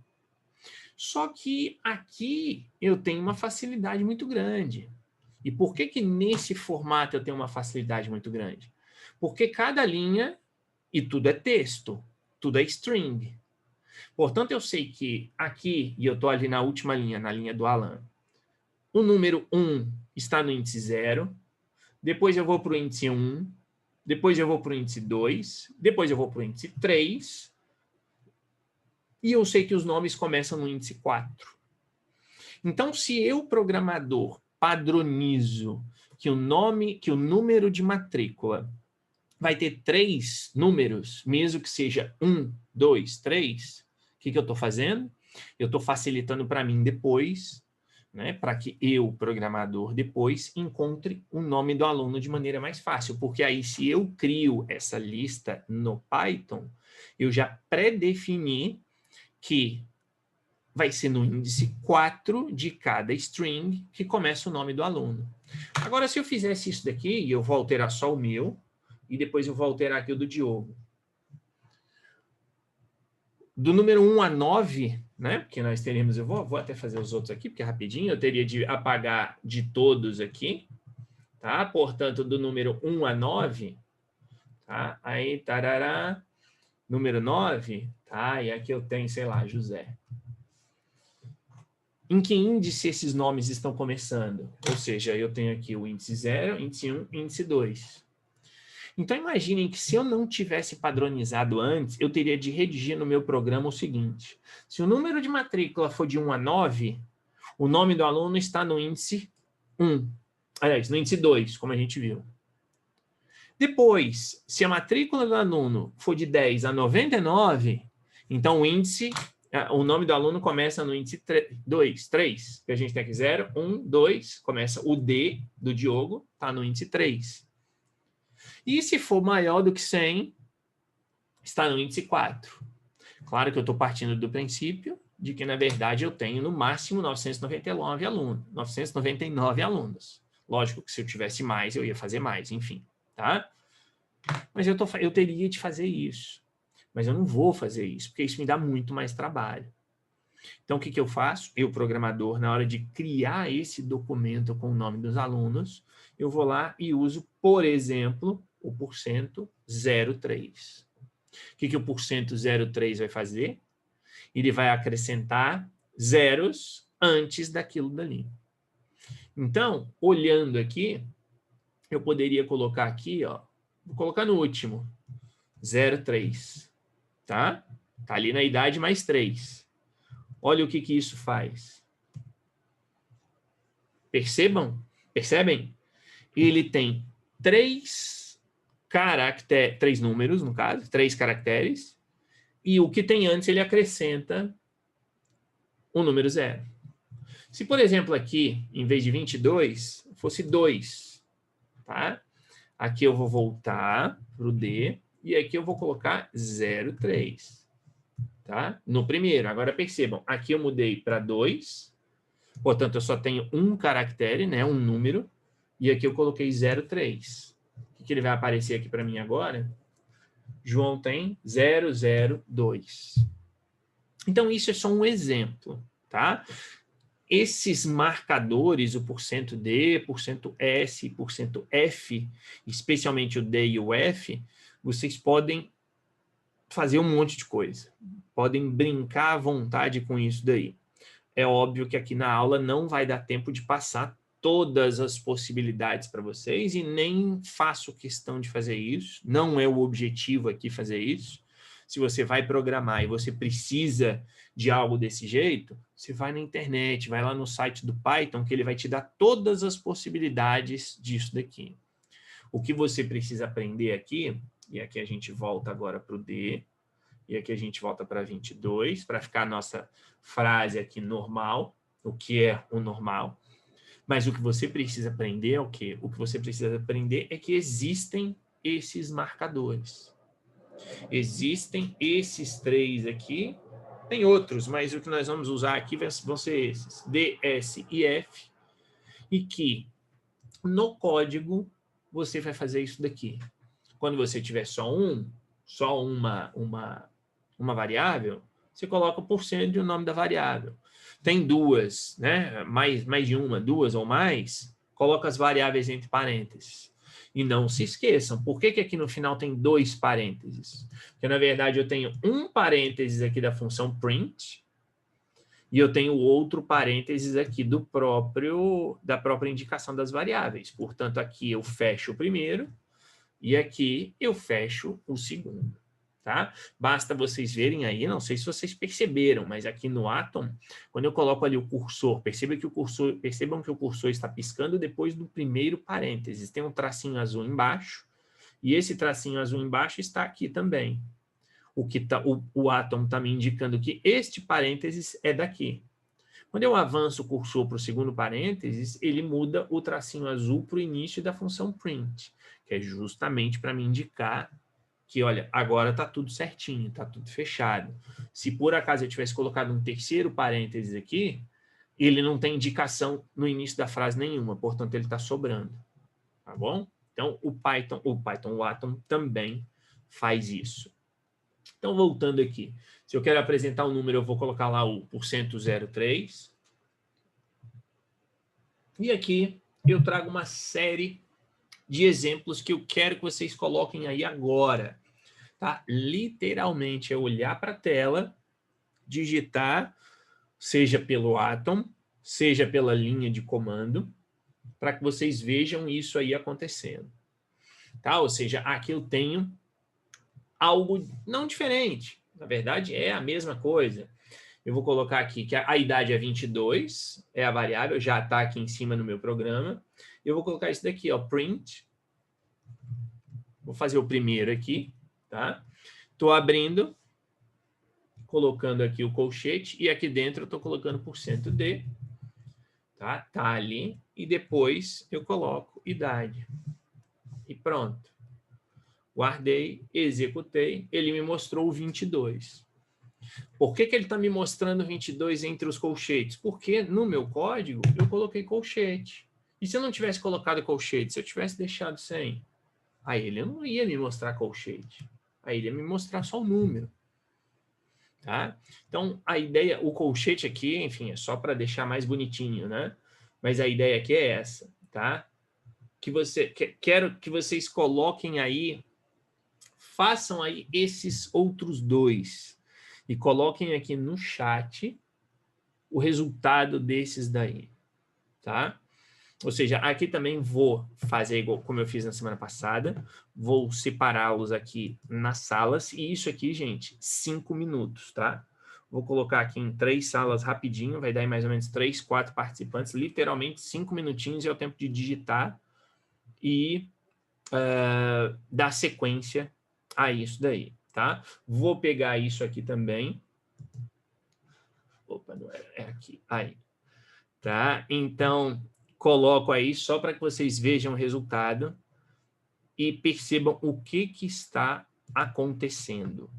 Só que aqui eu tenho uma facilidade muito grande. E por que nesse formato eu tenho uma facilidade muito grande? Porque cada linha, e tudo é texto, tudo é string. Portanto, eu sei que aqui, e eu estou ali na última linha, na linha do Alan, o número 1 está no índice 0, depois eu vou para o índice 1, depois eu vou para o índice 2, depois eu vou para o índice 3, e eu sei que os nomes começam no índice 4. Então, se eu, programador, padronizo que o número de matrícula vai ter 3 números, mesmo que seja 1, 2, 3, o que eu estou fazendo? Eu estou facilitando para mim depois, né, para que eu, programador, depois encontre o nome do aluno de maneira mais fácil, porque aí se eu crio essa lista no Python, eu já pré-defini que vai ser no índice 4 de cada string que começa o nome do aluno. Agora, se eu fizesse isso daqui, e eu vou alterar só o meu, e depois eu vou alterar aqui o do Diogo. Do número 1 a 9, né? Porque nós teríamos, eu vou até fazer os outros aqui, porque é rapidinho, eu teria de apagar de todos aqui, tá? Portanto, do número 1 a 9, tá? Aí, tarará, número 9, tá? E aqui eu tenho, sei lá, José. Em que índice esses nomes estão começando? Ou seja, eu tenho aqui o índice 0, índice 1, índice 2. Então, imaginem que se eu não tivesse padronizado antes, eu teria de redigir no meu programa o seguinte. Se o número de matrícula for de 1 a 9, o nome do aluno está no índice 1. Aliás, no índice 2, como a gente viu. Depois, se a matrícula do aluno for de 10 a 99, então o nome do aluno começa no índice 2, 3. Que a gente tem aqui 0, 1, 2, começa o D do Diogo, está no índice 3. E se for maior do que 100, está no índice 4. Claro que eu estou partindo do princípio de que, na verdade, eu tenho no máximo 999 alunos. Lógico que se eu tivesse mais, eu ia fazer mais, enfim, tá? Mas eu teria de fazer isso. Mas eu não vou fazer isso, porque isso me dá muito mais trabalho. Então, o que eu faço? Eu, programador, na hora de criar esse documento com o nome dos alunos, eu vou lá e uso, por exemplo, o %03. O que o %03 vai fazer? Ele vai acrescentar zeros antes daquilo dali. Então, olhando aqui, eu poderia colocar aqui, ó, vou colocar no último, 0,3, tá? Tá ali na idade mais 3. Olha o que isso faz. Percebem? Ele tem três números, no caso, 3 caracteres, e o que tem antes ele acrescenta o número 0. Se, por exemplo, aqui, em vez de 22, fosse 2, tá? Aqui eu vou voltar para o D, e aqui eu vou colocar 03, tá? No primeiro. Agora percebam, aqui eu mudei para 2, portanto, eu só tenho um caractere, né, um número, e aqui eu coloquei 03. O que ele vai aparecer aqui para mim agora? João tem 002. Então, isso é só um exemplo, tá? Esses marcadores, o %D, %S, %F, especialmente o D e o F, vocês podem fazer um monte de coisa. Podem brincar à vontade com isso daí. É óbvio que aqui na aula não vai dar tempo de passar todas as possibilidades para vocês e nem faço questão de fazer isso. Não é o objetivo aqui fazer isso. Se você vai programar e você precisa de algo desse jeito, você vai na internet, vai lá no site do Python, que ele vai te dar todas as possibilidades disso daqui. O que você precisa aprender aqui, e aqui a gente volta agora para o D, e aqui a gente volta para 22, para ficar a nossa frase aqui normal, o que é o normal. Mas o que você precisa aprender é o quê? O que você precisa aprender é que existem esses marcadores. Existem esses 3 aqui, tem outros, mas o que nós vamos usar aqui vão ser esses, D, S e F, e que no código você vai fazer isso daqui. Quando você tiver só uma variável, você coloca o % e o nome da variável. Tem 2, né? Mais de uma, 2 ou mais, coloca as variáveis entre parênteses. E não se esqueçam, por que aqui no final tem 2 parênteses? Porque, na verdade, eu tenho um parênteses aqui da função print e eu tenho outro parênteses aqui da própria indicação das variáveis. Portanto, aqui eu fecho o primeiro e aqui eu fecho o segundo. Tá? Basta vocês verem aí, não sei se vocês perceberam, mas aqui no Atom, quando eu coloco ali o cursor, percebam que o cursor está piscando depois do primeiro parênteses. Tem um tracinho azul embaixo, e esse tracinho azul embaixo está aqui também. O Atom está me indicando que este parênteses é daqui. Quando eu avanço o cursor para o segundo parênteses, ele muda o tracinho azul para o início da função print, que é justamente para me indicar que, olha, agora está tudo certinho, está tudo fechado. Se por acaso eu tivesse colocado um terceiro parênteses aqui, ele não tem indicação no início da frase nenhuma, portanto, ele está sobrando. Tá bom? Então, o Atom também faz isso. Então, voltando aqui. Se eu quero apresentar um número, eu vou colocar lá o %03. E aqui eu trago uma série de exemplos que eu quero que vocês coloquem aí agora. Tá? Literalmente é olhar para a tela, digitar, seja pelo Atom, seja pela linha de comando, para que vocês vejam isso aí acontecendo. Tá? Ou seja, aqui eu tenho algo não diferente. Na verdade, é a mesma coisa. Eu vou colocar aqui que a idade é 22, é a variável, já está aqui em cima no meu programa. Eu vou colocar isso daqui, ó, print. Vou fazer o primeiro aqui, tá? Estou abrindo, colocando aqui o colchete, e aqui dentro eu estou colocando %D, tá? Tá ali, e depois eu coloco idade. E pronto. Guardei, executei, ele me mostrou o 22. Por que ele está me mostrando 22 entre os colchetes? Porque no meu código eu coloquei colchete. E se eu não tivesse colocado colchete, se eu tivesse deixado sem, aí ele não ia me mostrar colchete. Aí ele ia me mostrar só o número. Tá? Então, a ideia, o colchete aqui, enfim, é só para deixar mais bonitinho, né? Mas a ideia aqui é essa, tá? Quero que vocês coloquem aí, façam aí esses outros 2 e coloquem aqui no chat o resultado desses daí, tá? Ou seja, aqui também vou fazer igual como eu fiz na semana passada, vou separá-los aqui nas salas, e isso aqui, gente, 5 minutos, tá? Vou colocar aqui em 3 salas rapidinho, vai dar em mais ou menos 3, 4 participantes, literalmente 5 minutinhos é o tempo de digitar e dar sequência a isso daí, tá? Vou pegar isso aqui também. Opa, não é aqui. Aí. Tá? Então, coloco aí só para que vocês vejam o resultado e percebam o que está acontecendo,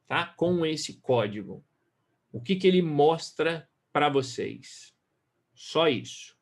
tá? Com esse código. O que ele mostra para vocês. Só isso.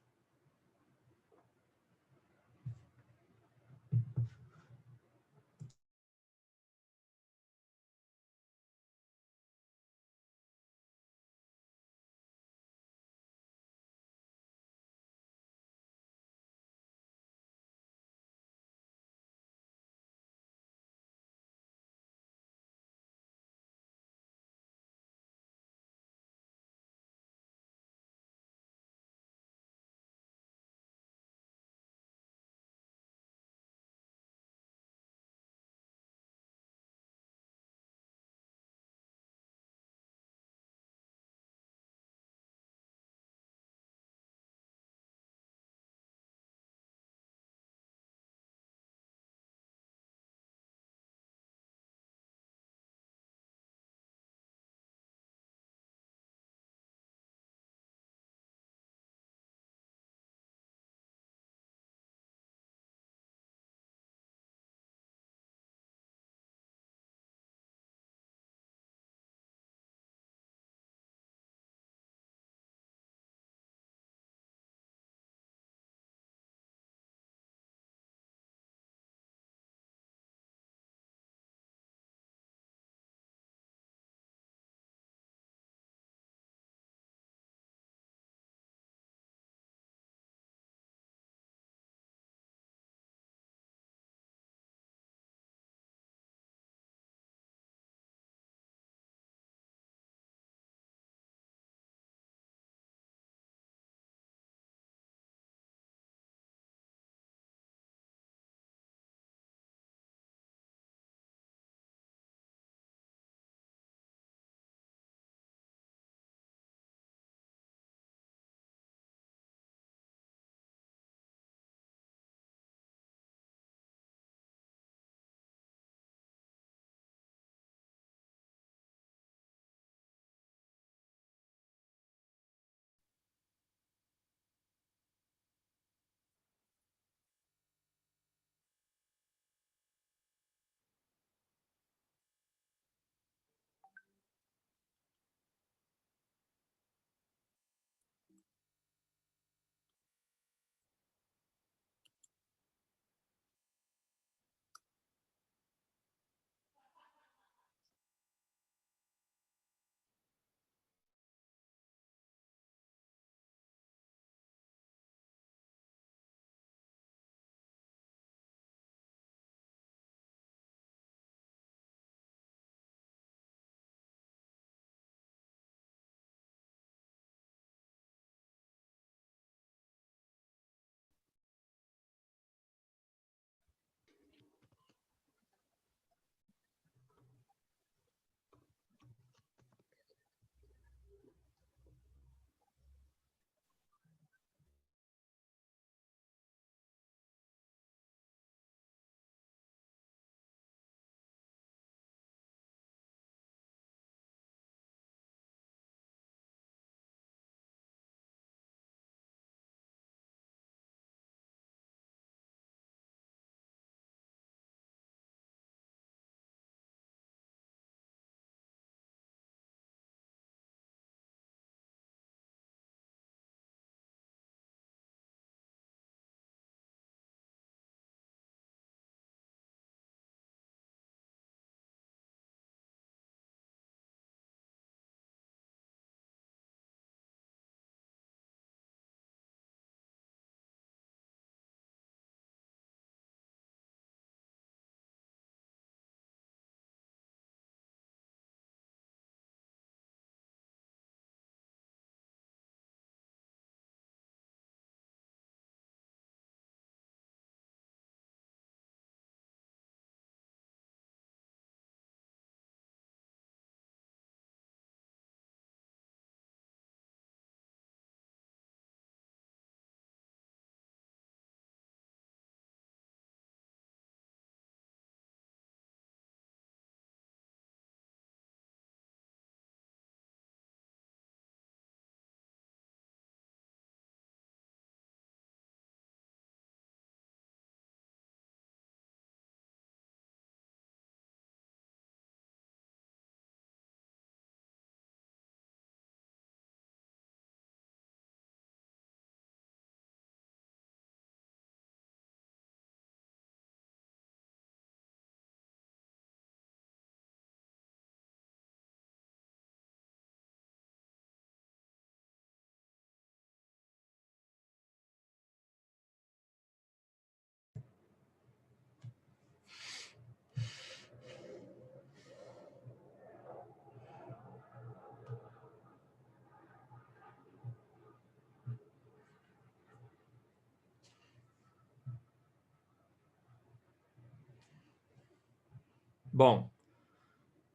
Bom,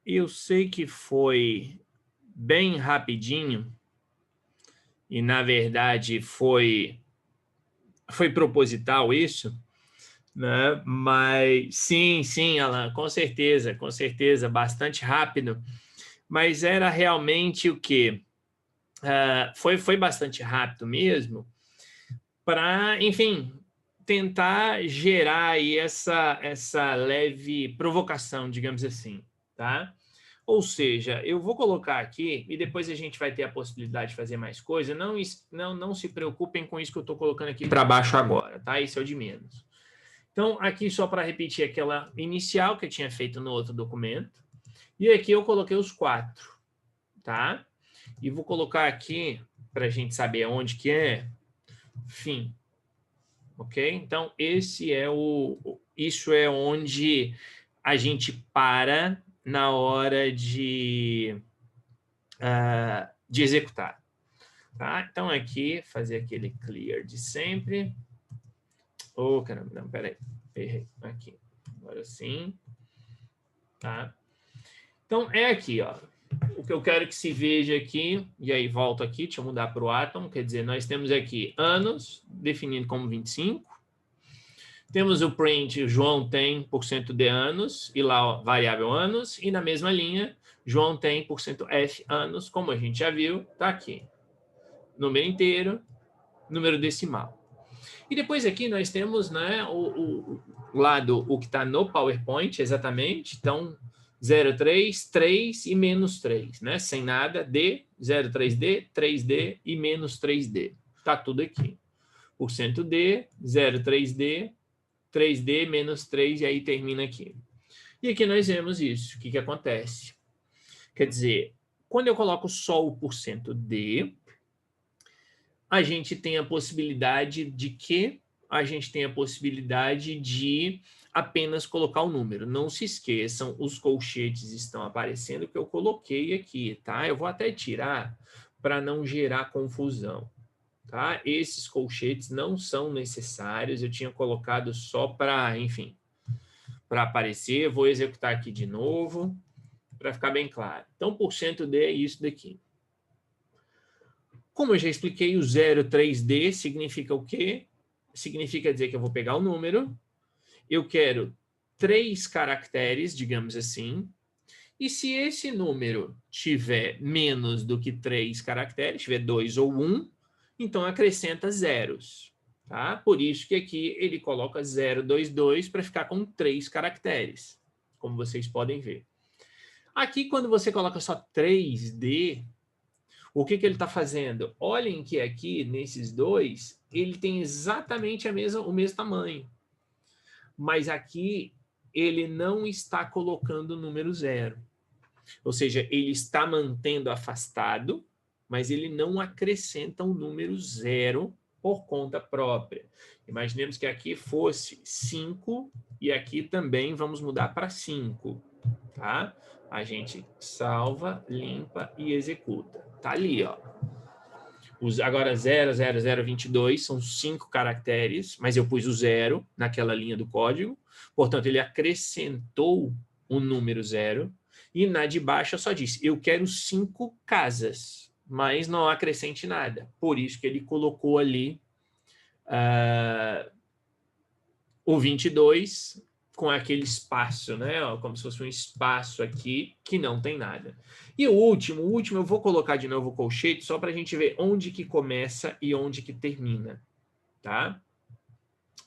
eu sei que foi bem rapidinho e, na verdade, foi proposital isso, né? Mas sim, Alan, com certeza, bastante rápido. Mas era realmente o quê? Foi bastante rápido mesmo, para, enfim, tentar gerar aí essa leve provocação, digamos assim, tá? Ou seja, eu vou colocar aqui e depois a gente vai ter a possibilidade de fazer mais coisa. Não se preocupem com isso que eu estou colocando aqui para baixo agora, tá? Isso é o de menos. Então, aqui só para repetir aquela inicial que eu tinha feito no outro documento. E aqui eu coloquei os 4, tá? E vou colocar aqui, para a gente saber onde que é, fim. Ok? Então, isso é onde a gente para na hora de executar. Tá? Então, aqui, fazer aquele clear de sempre. Oh, caramba, não, peraí. Errei. Aqui. Agora sim. Tá? Então, é aqui, ó. O que eu quero que se veja aqui, e aí volto aqui, deixa eu mudar para o átomo, quer dizer, nós temos aqui anos, definido como 25. Temos o print, o João tem % de anos, e lá, ó, variável anos, e na mesma linha, João tem %F anos, como a gente já viu, tá aqui. Número inteiro, número decimal. E depois aqui nós temos, né, o lado, o que está no PowerPoint, exatamente. Então, 03, 3 e menos 3, né? Sem nada, D, 03D, 3D e menos 3D. Está tudo aqui. %D, 03D, 3D, menos 3, e aí termina aqui. E aqui nós vemos isso. O que acontece? Quer dizer, quando eu coloco só o %D, a gente tem a possibilidade de que a gente tem a possibilidade de apenas colocar o número. Não se esqueçam, os colchetes estão aparecendo que eu coloquei aqui, tá? Eu vou até tirar para não gerar confusão, tá? Esses colchetes não são necessários, eu tinha colocado só para, enfim, para aparecer. Eu vou executar aqui de novo para ficar bem claro. Então, %D é isso daqui. Como eu já expliquei, o 03D significa o quê? Significa dizer que eu vou pegar o número, eu quero 3 caracteres, digamos assim, e se esse número tiver menos do que 3 caracteres, tiver 2 ou 1, então acrescenta zeros. Tá? Por isso que aqui ele coloca 022 para ficar com 3 caracteres, como vocês podem ver. Aqui, quando você coloca só 3D, o que ele está fazendo? Olhem que aqui, nesses dois, ele tem exatamente o mesmo tamanho. Mas aqui, ele não está colocando o número 0. Ou seja, ele está mantendo afastado, mas ele não acrescenta o número 0 por conta própria. Imaginemos que aqui fosse 5 e aqui também vamos mudar para 5. Tá? A gente salva, limpa e executa. Tá ali, ó. Agora 00022 são 5 caracteres, mas eu pus o 0 naquela linha do código, portanto, ele acrescentou o número 0, e na de baixo eu só disse, eu quero 5 casas, mas não acrescente nada. Por isso que ele colocou ali o 22 com aquele espaço, né? Como se fosse um espaço aqui que não tem nada. E o último eu vou colocar de novo o colchete só para a gente ver onde que começa e onde que termina, tá?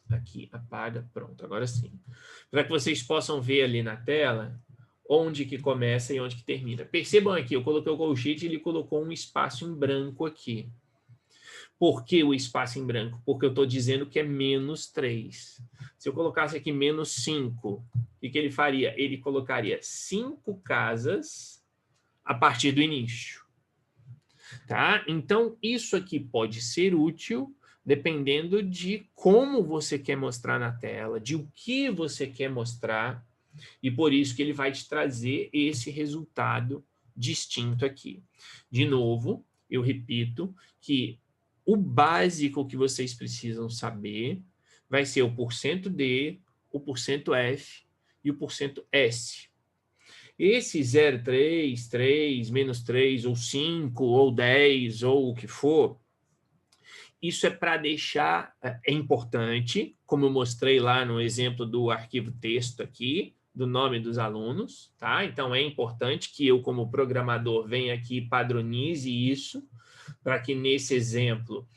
Aqui, apaga, pronto, agora sim. Para que vocês possam ver ali na tela onde que começa e onde que termina. Percebam aqui, eu coloquei o colchete e ele colocou um espaço em branco aqui. Por que o espaço em branco? Porque eu estou dizendo que é menos 3. Se eu colocasse aqui menos 5, o que ele faria? Ele colocaria 5 casas a partir do início. Tá? Então, isso aqui pode ser útil dependendo de como você quer mostrar na tela, de o que você quer mostrar, e por isso que ele vai te trazer esse resultado distinto aqui. De novo, eu repito que o básico que vocês precisam saber vai ser o %D, o %F e o %S. Esse 0,3, 3, menos 3, ou 5, ou 10, ou o que for, isso é para deixar, é importante, como eu mostrei lá no exemplo do arquivo texto aqui, do nome dos alunos, tá? Então, é importante que eu, como programador, venha aqui e padronize isso, para que nesse exemplo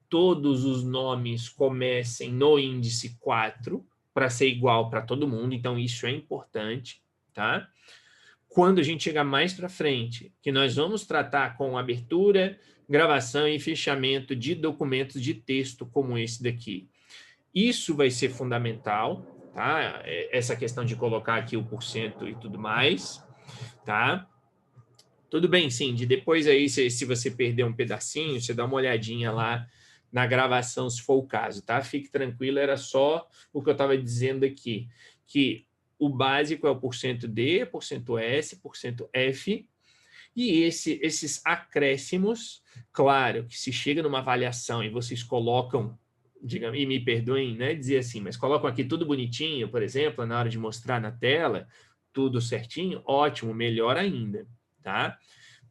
todos os nomes comecem no índice 4, para ser igual para todo mundo, então isso é importante, tá? Quando a gente chegar mais para frente, que nós vamos tratar com abertura, gravação e fechamento de documentos de texto como esse daqui. Isso vai ser fundamental, tá? Essa questão de colocar aqui o porcento e tudo mais, tá? Tudo bem, Cindy, depois aí, se você perder um pedacinho, você dá uma olhadinha lá na gravação, se for o caso, tá? Fique tranquilo, era só o que eu estava dizendo aqui, que o básico é o porcento D, porcento S, porcento F, e esses acréscimos, claro, que se chega numa avaliação e vocês colocam, digamos, e me perdoem, né, dizer assim, mas colocam aqui tudo bonitinho, por exemplo, na hora de mostrar na tela, tudo certinho, ótimo, melhor ainda, tá?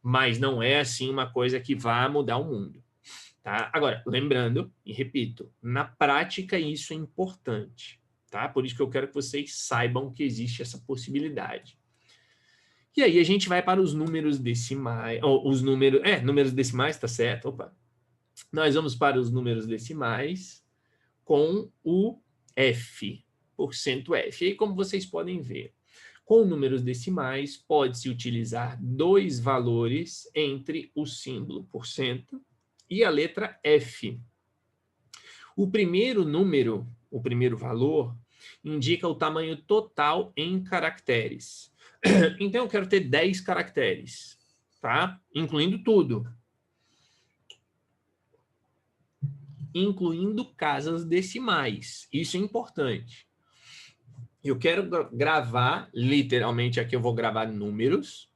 Mas não é assim uma coisa que vá mudar o mundo, tá? Agora, lembrando, e repito, na prática isso é importante, tá? Por isso que eu quero que vocês saibam que existe essa possibilidade. E aí a gente vai para os números decimais, ou os números, números decimais, tá certo, opa. Nós vamos para os números decimais com o F, porcento F. E aí, como vocês podem ver, com números decimais, pode-se utilizar dois valores entre o símbolo porcento e a letra F. O primeiro número, o primeiro valor, indica o tamanho total em caracteres. Então, eu quero ter 10 caracteres, tá? Incluindo tudo. Incluindo casas decimais. Isso é importante. Eu quero gravar, literalmente aqui eu vou gravar números,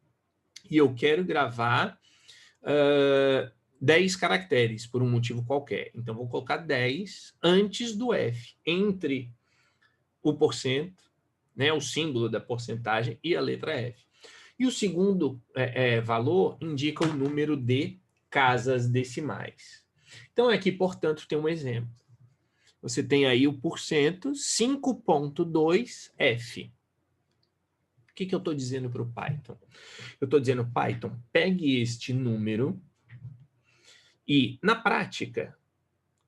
e eu quero gravar 10 caracteres, por um motivo qualquer. Então, vou colocar 10 antes do F, entre o porcento, né, o símbolo da porcentagem, e a letra F. E o segundo valor indica o número de casas decimais. Então, aqui, portanto, tem um exemplo. Você tem aí o porcento 5.2F. O que eu estou dizendo para o Python? Eu estou dizendo, Python, pegue este número e, na prática,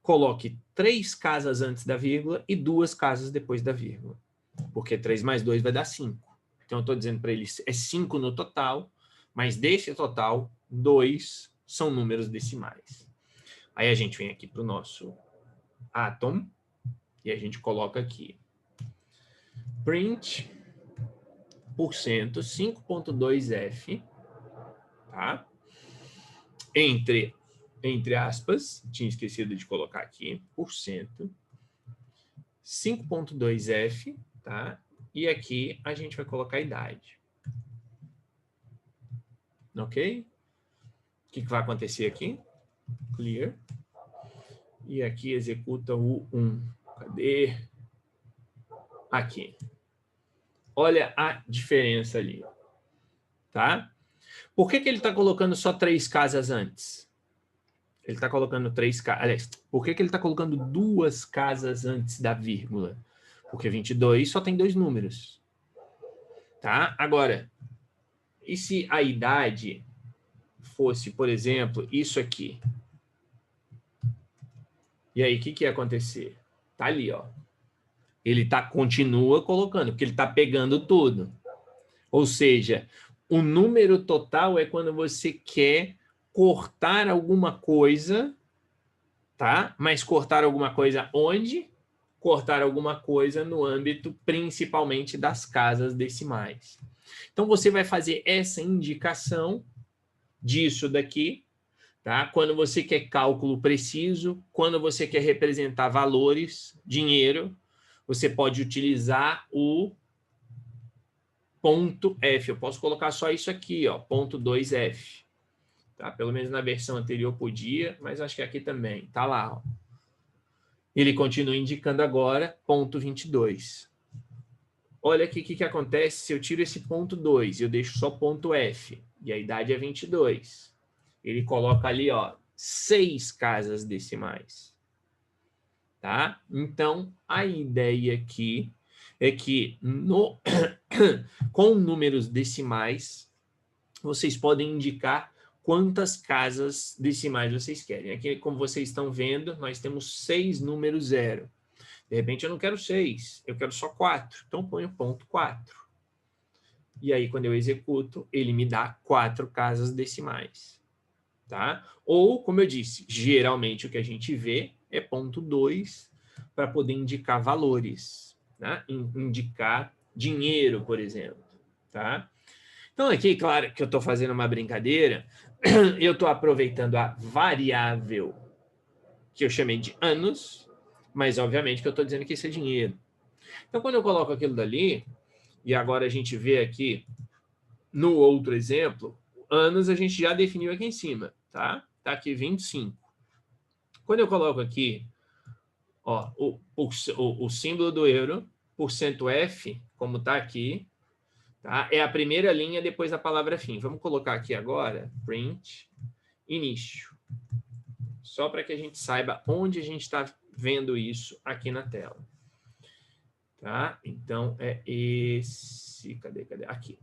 coloque 3 casas antes da vírgula e 2 casas depois da vírgula. Porque 3 mais 2 vai dar 5. Então, eu estou dizendo para ele, é 5 no total, mas desse total, 2 são números decimais. Aí a gente vem aqui para o nosso Atom e a gente coloca aqui print porcento 5.2F, tá? Entre aspas, tinha esquecido de colocar aqui, porcento 5.2F, tá? E aqui a gente vai colocar a idade. Ok? O que vai acontecer aqui? Clear. E aqui executa o 1. Cadê? Aqui. Olha a diferença ali. Tá? Por que ele está colocando só 3 casas antes? Ele está colocando 3 casas... Aliás, por que ele está colocando 2 casas antes da vírgula? Porque 22 só tem 2 números. Tá? Agora, e se a idade fosse, por exemplo, isso aqui? E aí, o que ia acontecer? Tá ali, ó. Ele continua colocando, porque ele está pegando tudo. Ou seja, o número total é quando você quer cortar alguma coisa, tá? Mas cortar alguma coisa onde? Cortar alguma coisa no âmbito, principalmente, das casas decimais. Então, você vai fazer essa indicação disso daqui, tá? Quando você quer cálculo preciso, quando você quer representar valores, dinheiro, você pode utilizar o ponto F. Eu posso colocar só isso aqui, ó, ponto 2F. Tá? Pelo menos na versão anterior podia, mas acho que aqui também. Tá lá, ó. Ele continua indicando agora ponto 22. olha aqui o que acontece se eu tiro esse ponto 2 e eu deixo só ponto F, e a idade é 22. Ele coloca ali, ó, 6 casas decimais. Tá? Então, a ideia aqui é que com números decimais, vocês podem indicar quantas casas decimais vocês querem. Aqui, como vocês estão vendo, nós temos 6 números 0. De repente, eu não quero 6, eu quero só 4. Então, ponho ponto 4. E aí, quando eu executo, ele me dá 4 casas decimais. Tá? Ou, como eu disse, geralmente o que a gente vê é ponto 2 para poder indicar valores, né? Indicar dinheiro, por exemplo. Tá? Então, aqui, claro que eu estou fazendo uma brincadeira, eu estou aproveitando a variável que eu chamei de anos, mas obviamente que eu estou dizendo que isso é dinheiro. Então, quando eu coloco aquilo dali, e agora a gente vê aqui no outro exemplo, anos a gente já definiu aqui em cima, tá? Tá aqui 25. Quando eu coloco aqui, ó, o símbolo do euro, %F, como tá aqui, tá? É a primeira linha depois da palavra fim. Vamos colocar aqui agora, print, início. Só para que a gente saiba onde a gente está vendo isso aqui na tela. Tá? Então, é esse... Cadê? Aqui.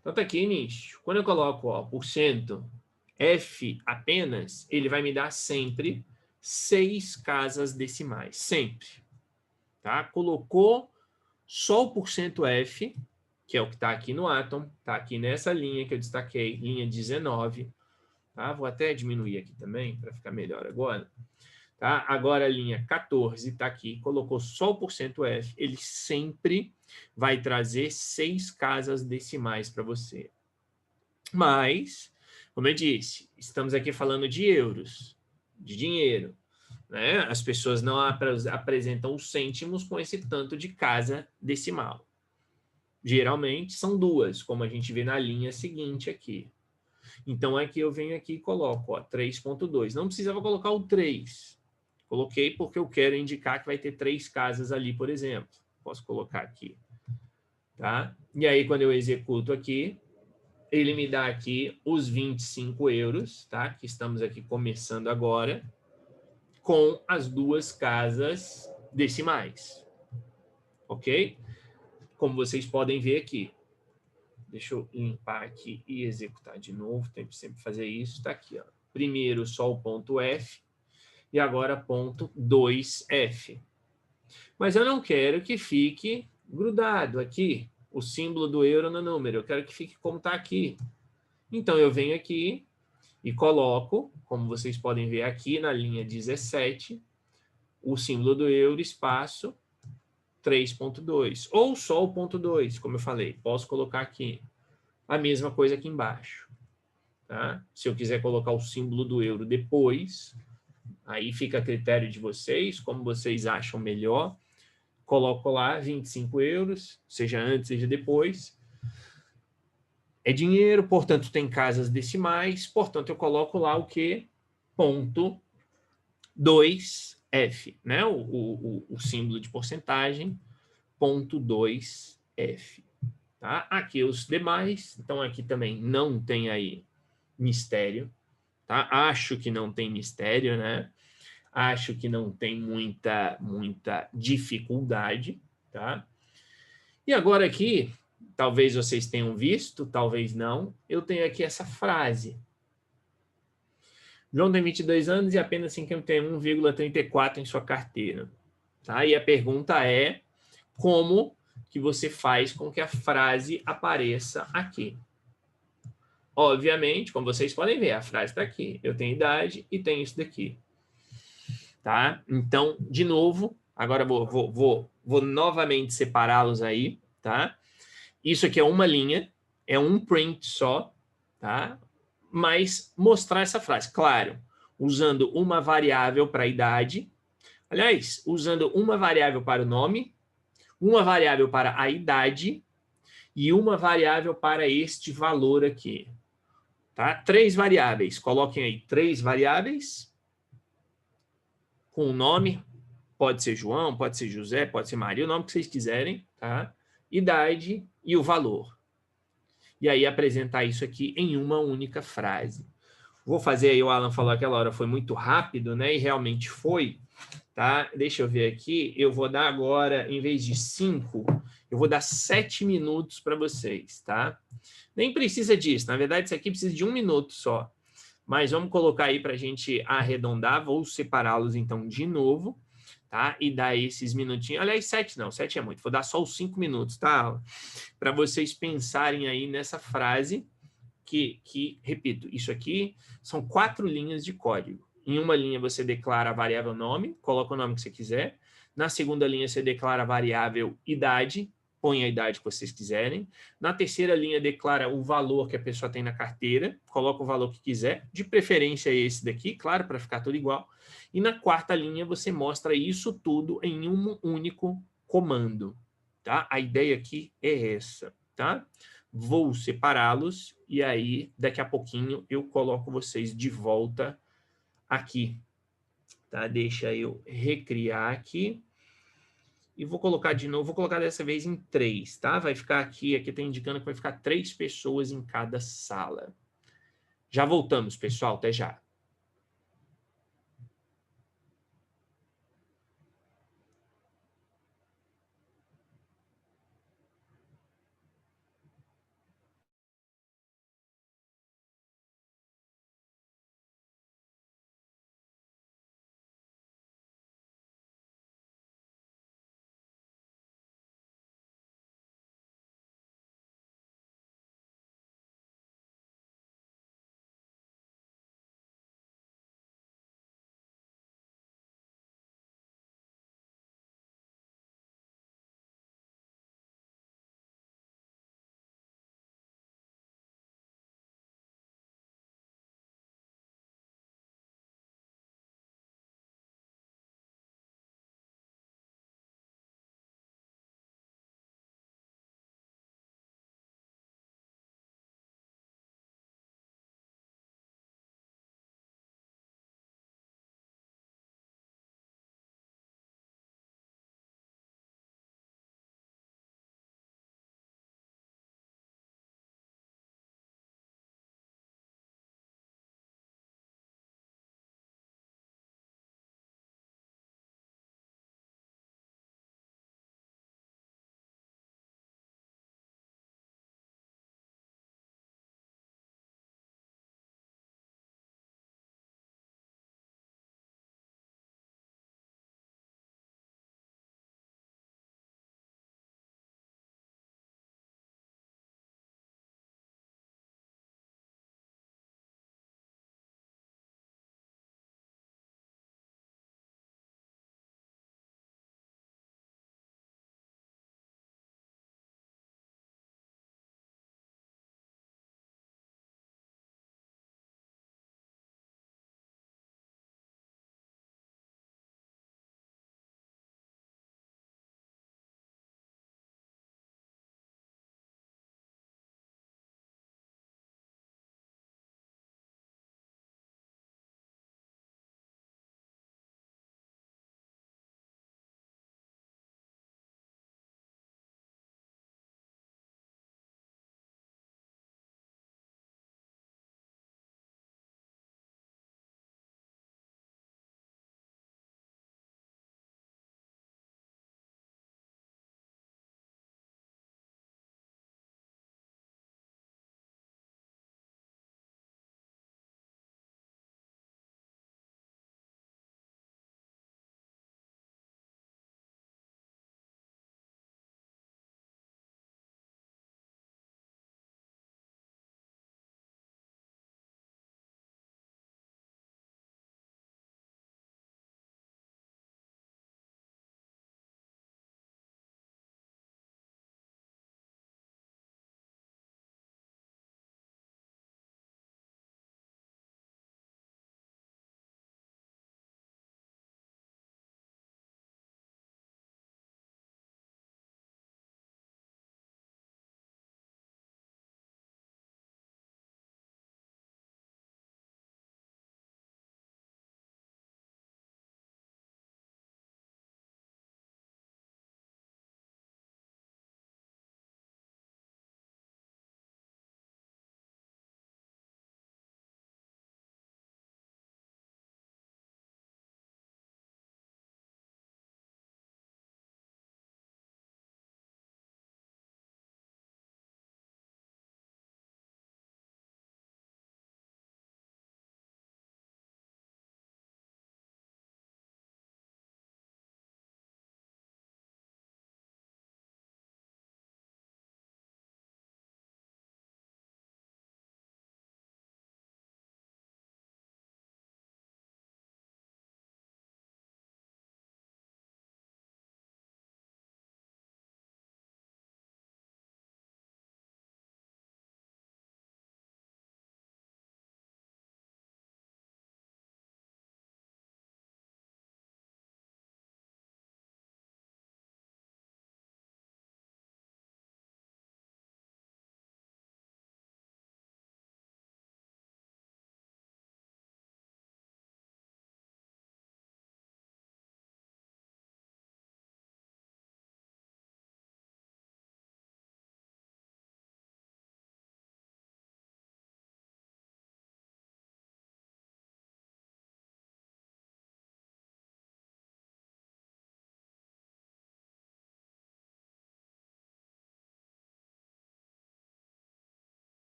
Então, tá aqui, início. Quando eu coloco, ó, %F apenas, ele vai me dar sempre 6 casas decimais. Sempre. Tá? Colocou só o %F, que é o que está aqui no Atom, está aqui nessa linha que eu destaquei, linha 19. Tá? Vou até diminuir aqui também, para ficar melhor agora. Tá? Agora a linha 14 está aqui, colocou só o %F, ele sempre vai trazer 6 casas decimais para você. Mas, como eu disse, estamos aqui falando de euros, de dinheiro. Né? As pessoas não apresentam os cêntimos com esse tanto de casa decimal. Geralmente são 2, como a gente vê na linha seguinte aqui. Então, aqui eu venho aqui e coloco 3.2. Não precisava colocar o 3. Coloquei porque eu quero indicar que vai ter 3 casas ali, por exemplo. Posso colocar aqui. Tá? E aí, quando eu executo aqui, ele me dá aqui os 25 euros, tá? Que estamos aqui começando agora, com as 2 casas decimais. Ok? Como vocês podem ver aqui. Deixa eu limpar aqui e executar de novo. Tem que sempre fazer isso. Está aqui, ó. Primeiro só o ponto F e agora ponto 2F. Mas eu não quero que fique grudado aqui o símbolo do euro no número. Eu quero que fique como está aqui. Então, eu venho aqui e coloco, como vocês podem ver aqui na linha 17, o símbolo do euro, espaço, 3.2. Ou só o ponto 2, como eu falei. Posso colocar aqui. A mesma coisa aqui embaixo. Tá? Se eu quiser colocar o símbolo do euro depois, aí fica a critério de vocês, como vocês acham melhor. Coloco lá 25 euros, seja antes, seja depois. É dinheiro, portanto, tem casas decimais, portanto, eu coloco lá o quê? Ponto 2F, né? O símbolo de porcentagem, ponto 2F. Tá? Aqui os demais, então aqui também não tem aí mistério, tá? Acho que não tem mistério, né? Acho que não tem muita dificuldade, tá? E agora aqui, talvez vocês tenham visto, talvez não, eu tenho aqui essa frase. João tem 22 anos e apenas 51,34 em sua carteira. Tá? E a pergunta é como que você faz com que a frase apareça aqui. Obviamente, como vocês podem ver, a frase está aqui. Eu tenho idade e tenho isso daqui. Tá? Então, de novo, agora vou novamente separá-los aí. Tá? Isso aqui é uma linha, é um print só, tá? Mas mostrar essa frase, claro, usando uma variável para a idade, aliás, usando uma variável para o nome, uma variável para a idade e uma variável para este valor aqui. Tá? 3 variáveis, coloquem aí 3 variáveis com o nome, pode ser João, pode ser José, pode ser Maria, o nome que vocês quiserem, tá? idade e o valor. E aí apresentar isso aqui em uma única frase. Vou fazer aí, o Alan falou aquela hora, foi muito rápido, né? E realmente foi, tá? Deixa eu ver aqui, eu vou dar agora, em vez de 5, eu vou dar 7 minutos para vocês, tá? Nem precisa disso, na verdade isso aqui precisa de 1 minuto só. Mas vamos colocar aí para a gente arredondar, vou separá-los então de novo, tá? E dar esses minutinhos, aliás, 7 não, 7 é muito, vou dar só os 5 minutos, tá? Para vocês pensarem aí nessa frase, repito, isso aqui são 4 linhas de código. Em uma linha você declara a variável nome, coloca o nome que você quiser. Na segunda linha você declara a variável idade, põe a idade que vocês quiserem. Na terceira linha declara o valor que a pessoa tem na carteira, coloca o valor que quiser, de preferência esse daqui, claro, para ficar tudo igual. E na quarta linha você mostra isso tudo em um único comando, tá? A ideia aqui é essa, tá? Vou separá-los e aí daqui a pouquinho eu coloco vocês de volta aqui, tá? Deixa eu recriar aqui e vou colocar de novo, vou colocar dessa vez em 3, tá? Vai ficar aqui está indicando que vai ficar 3 pessoas em cada sala. Já voltamos, pessoal, até já.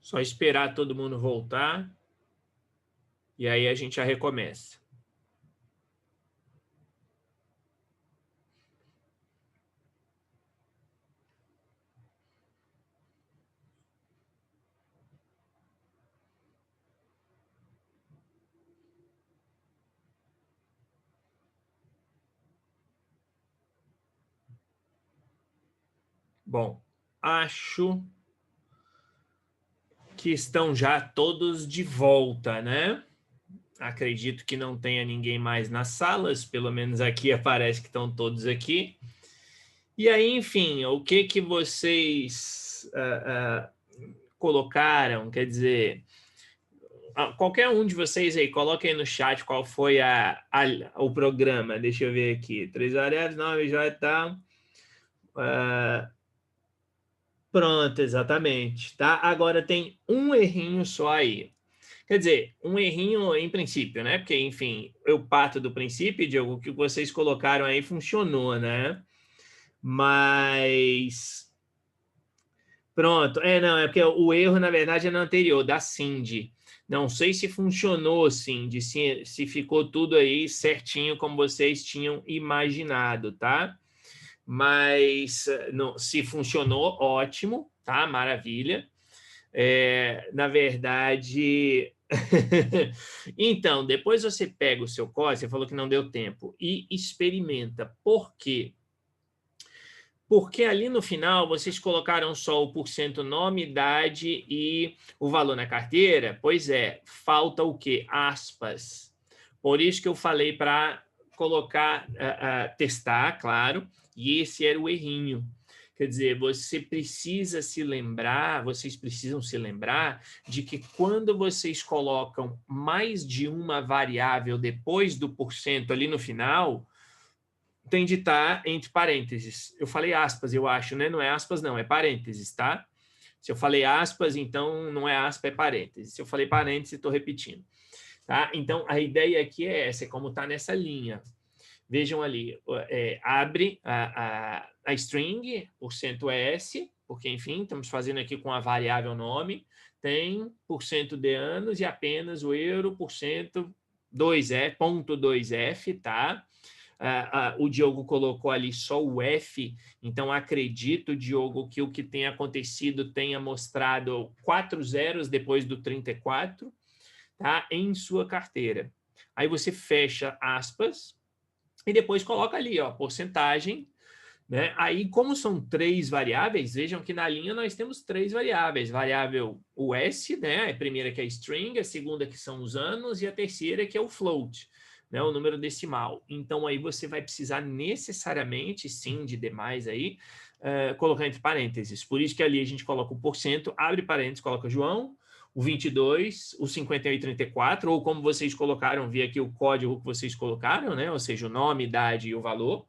Só esperar todo mundo voltar. E aí a gente já recomeça. Bom, acho que estão já todos de volta, né? Acredito que não tenha ninguém mais nas salas, pelo menos aqui aparece que estão todos aqui. E aí, enfim, o que vocês colocaram? Quer dizer, qualquer um de vocês aí, coloque aí no chat qual foi o programa. Deixa eu ver aqui. 3 variáveis, 9 já está. Pronto, exatamente. Tá? Agora tem um errinho só aí. Quer dizer, um errinho em princípio, né? Porque, enfim, eu parto do princípio, Diogo, que vocês colocaram aí funcionou, né? Mas... Pronto. Não, é porque o erro, na verdade, é no anterior, da Cindy. Não sei se funcionou, Cindy, se ficou tudo aí certinho como vocês tinham imaginado, tá? Mas não, se funcionou, ótimo, tá? Maravilha. Na verdade... Então, depois você pega o seu código, você falou que não deu tempo, e experimenta. Por quê? Porque ali no final vocês colocaram só o porcento nome, idade e o valor na carteira? Pois é, falta o quê? Aspas. Por isso que eu falei para colocar, testar, claro, e esse era o errinho. Quer dizer, vocês precisam se lembrar de que quando vocês colocam mais de uma variável depois do porcento ali no final, tem de estar entre parênteses. Eu falei aspas, eu acho, né? Não é aspas, não, é parênteses, tá? Se eu falei aspas, então não é aspa, é parênteses. Se eu falei parênteses, estou repetindo. Tá? Então, a ideia aqui é essa, é como está nessa linha. Vejam ali, abre a string, porcento %S, porque, enfim, estamos fazendo aqui com a variável nome, tem porcento de anos e apenas o euro, porcento 2F, ponto 2F, tá? O Diogo colocou ali só o F, então acredito, Diogo, que o que tem acontecido tenha mostrado 4 zeros depois do 34, tá? Em sua carteira. Aí você fecha aspas e depois coloca ali, ó, porcentagem, né? Aí, como são 3 variáveis, vejam que na linha nós temos 3 variáveis. Variável o S, né? A primeira que é a string, a segunda que são os anos e a terceira que é o float, né? O número decimal. Então, aí você vai precisar necessariamente, sim, de demais aí, colocar entre parênteses. Por isso que ali a gente coloca o porcento, abre parênteses, coloca João, o 22, o 51 e 34, ou como vocês colocaram, vi aqui o código que vocês colocaram, né? Ou seja, o nome, idade e o valor.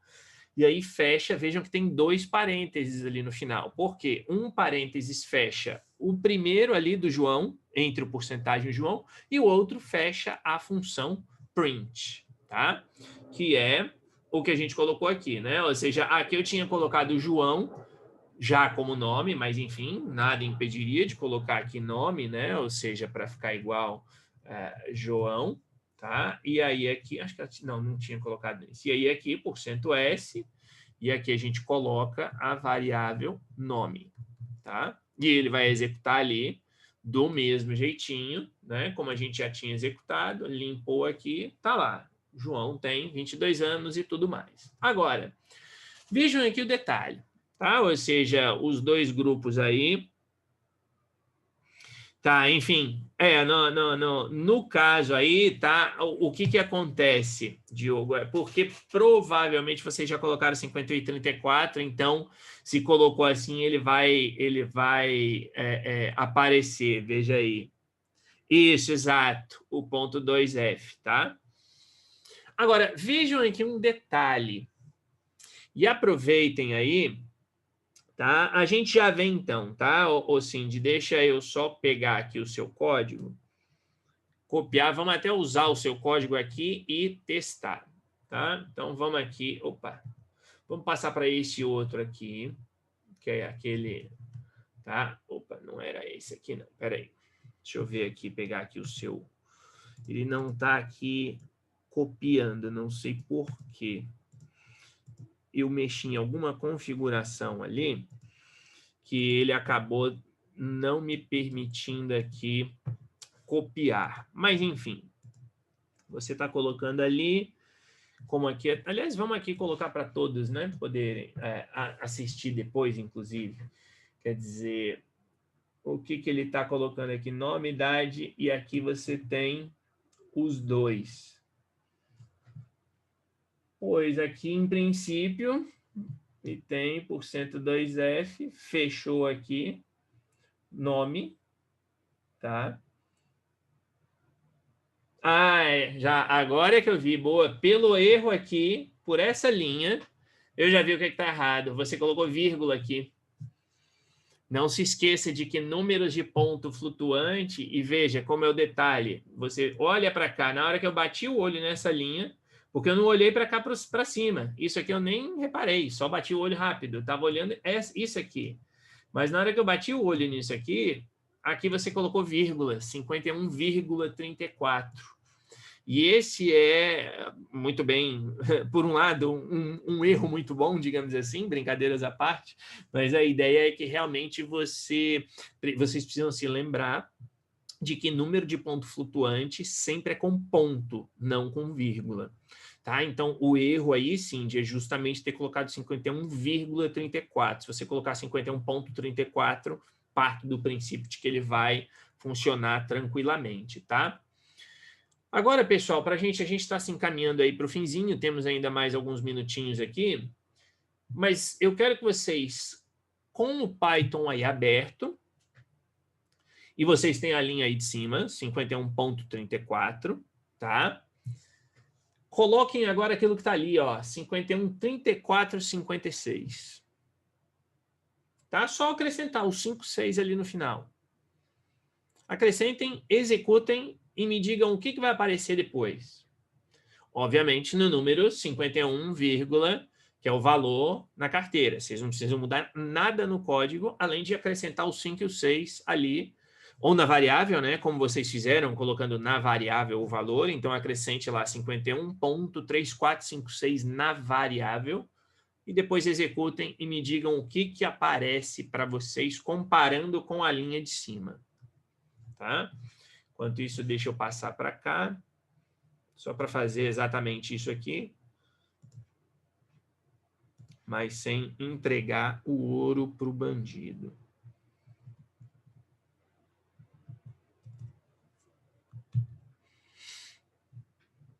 E aí fecha, vejam que tem 2 parênteses ali no final. Por quê? Um parênteses fecha o primeiro ali do João, entre o porcentagem e o João, e o outro fecha a função print, tá? Que é o que a gente colocou aqui, né? Ou seja, aqui eu tinha colocado o João já como nome, mas enfim, nada impediria de colocar aqui nome, né? Ou seja, para ficar igual João, tá? E aí aqui, acho que não tinha colocado isso. E aí aqui, porcento %S, e aqui a gente coloca a variável nome, tá? E ele vai executar ali do mesmo jeitinho, né? Como a gente já tinha executado, limpou aqui, tá lá. João tem 22 anos e tudo mais. Agora, vejam aqui o detalhe, tá? Ou seja, os dois grupos aí. Tá, enfim, no caso aí, tá, o que acontece, Diogo? É porque provavelmente vocês já colocaram 51 e 34, então, se colocou assim, ele vai aparecer, veja aí. Isso, exato, o ponto 2F, tá? Agora, vejam aqui um detalhe, e aproveitem aí. Tá? A gente já vê então, tá, ô Cindy? Deixa eu só pegar aqui o seu código, copiar, vamos até usar o seu código aqui e testar, tá? Então vamos aqui, opa, vamos passar para esse outro aqui, que é aquele tá? Opa, não era esse aqui, não. Espera aí. Deixa eu ver aqui, pegar aqui o seu. Ele não está aqui copiando, não sei por quê. Eu mexi em alguma configuração ali que ele acabou não me permitindo aqui copiar. Mas, enfim, você está colocando ali, como aqui... Aliás, vamos aqui colocar para todos, né? Poderem assistir depois, inclusive. Quer dizer, o que ele está colocando aqui? Nome, idade, e aqui você tem os dois. Pois aqui, em princípio, e tem %2F, fechou aqui, nome, tá? Já, agora é que eu vi, boa. Pelo erro aqui, por essa linha, eu já vi o que está errado. Você colocou vírgula aqui. Não se esqueça de que números de ponto flutuante, e veja como é o detalhe, você olha para cá, na hora que eu bati o olho nessa linha, porque eu não olhei para cá para cima, isso aqui eu nem reparei, só bati o olho rápido, eu estava olhando isso aqui. Mas na hora que eu bati o olho nisso aqui, aqui você colocou vírgula, 51,34. E esse é, muito bem, por um lado, um erro muito bom, digamos assim, brincadeiras à parte, mas a ideia é que realmente vocês precisam se lembrar de que número de ponto flutuante sempre é com ponto, não com vírgula. Tá? Então, o erro aí, sim, é justamente ter colocado 51,34. Se você colocar 51,34, parte do princípio de que ele vai funcionar tranquilamente, tá? Agora, pessoal, para a gente está se encaminhando aí para o finzinho, temos ainda mais alguns minutinhos aqui, mas eu quero que vocês, com o Python aí aberto, e vocês têm a linha aí de cima, 51,34, tá? Coloquem agora aquilo que está ali, ó, 51,34,56. Tá? Só acrescentar os 5, 6 ali no final. Acrescentem, executem e me digam o que vai aparecer depois. Obviamente, no número 51, que é o valor na carteira. Vocês não precisam mudar nada no código, além de acrescentar os 5 e o 6 ali, ou na variável, né? Como vocês fizeram, colocando na variável o valor. Então, acrescente lá 51,3456 na variável. E depois executem e me digam o que aparece para vocês, comparando com a linha de cima. Tá? Enquanto isso, deixa eu passar para cá. Só para fazer exatamente isso aqui, mas sem entregar o ouro para o bandido.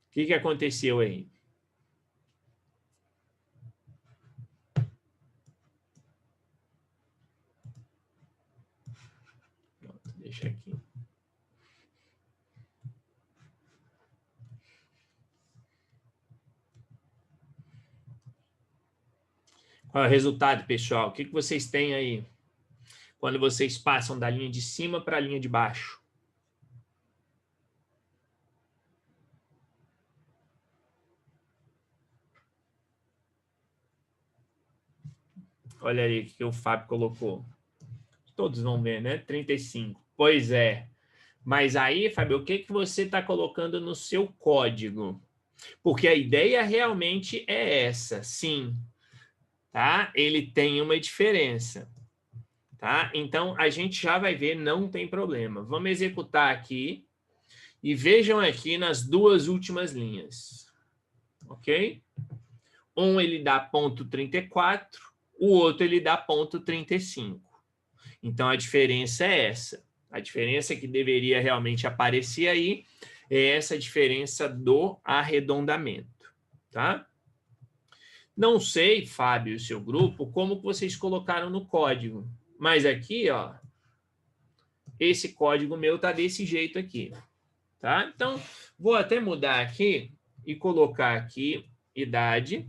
O que aconteceu aí? Deixa aqui. Qual é o resultado, pessoal? O que vocês têm aí quando vocês passam da linha de cima para a linha de baixo? Olha aí o que o Fábio colocou. Todos vão ver, né? 35. Pois é. Mas aí, Fábio, o que você está colocando no seu código? Porque a ideia realmente é essa, sim. Tá? Ele tem uma diferença. Tá? Então, a gente já vai ver, não tem problema. Vamos executar aqui e vejam aqui nas duas últimas linhas. Ok? Um ele dá ponto 34, o outro ele dá ponto 35. Então, a diferença é essa. A diferença que deveria realmente aparecer aí é essa diferença do arredondamento. Tá? Não sei, Fábio e o seu grupo, como vocês colocaram no código. Mas aqui, ó, esse código meu tá desse jeito aqui. Tá? Então, vou até mudar aqui e colocar aqui idade.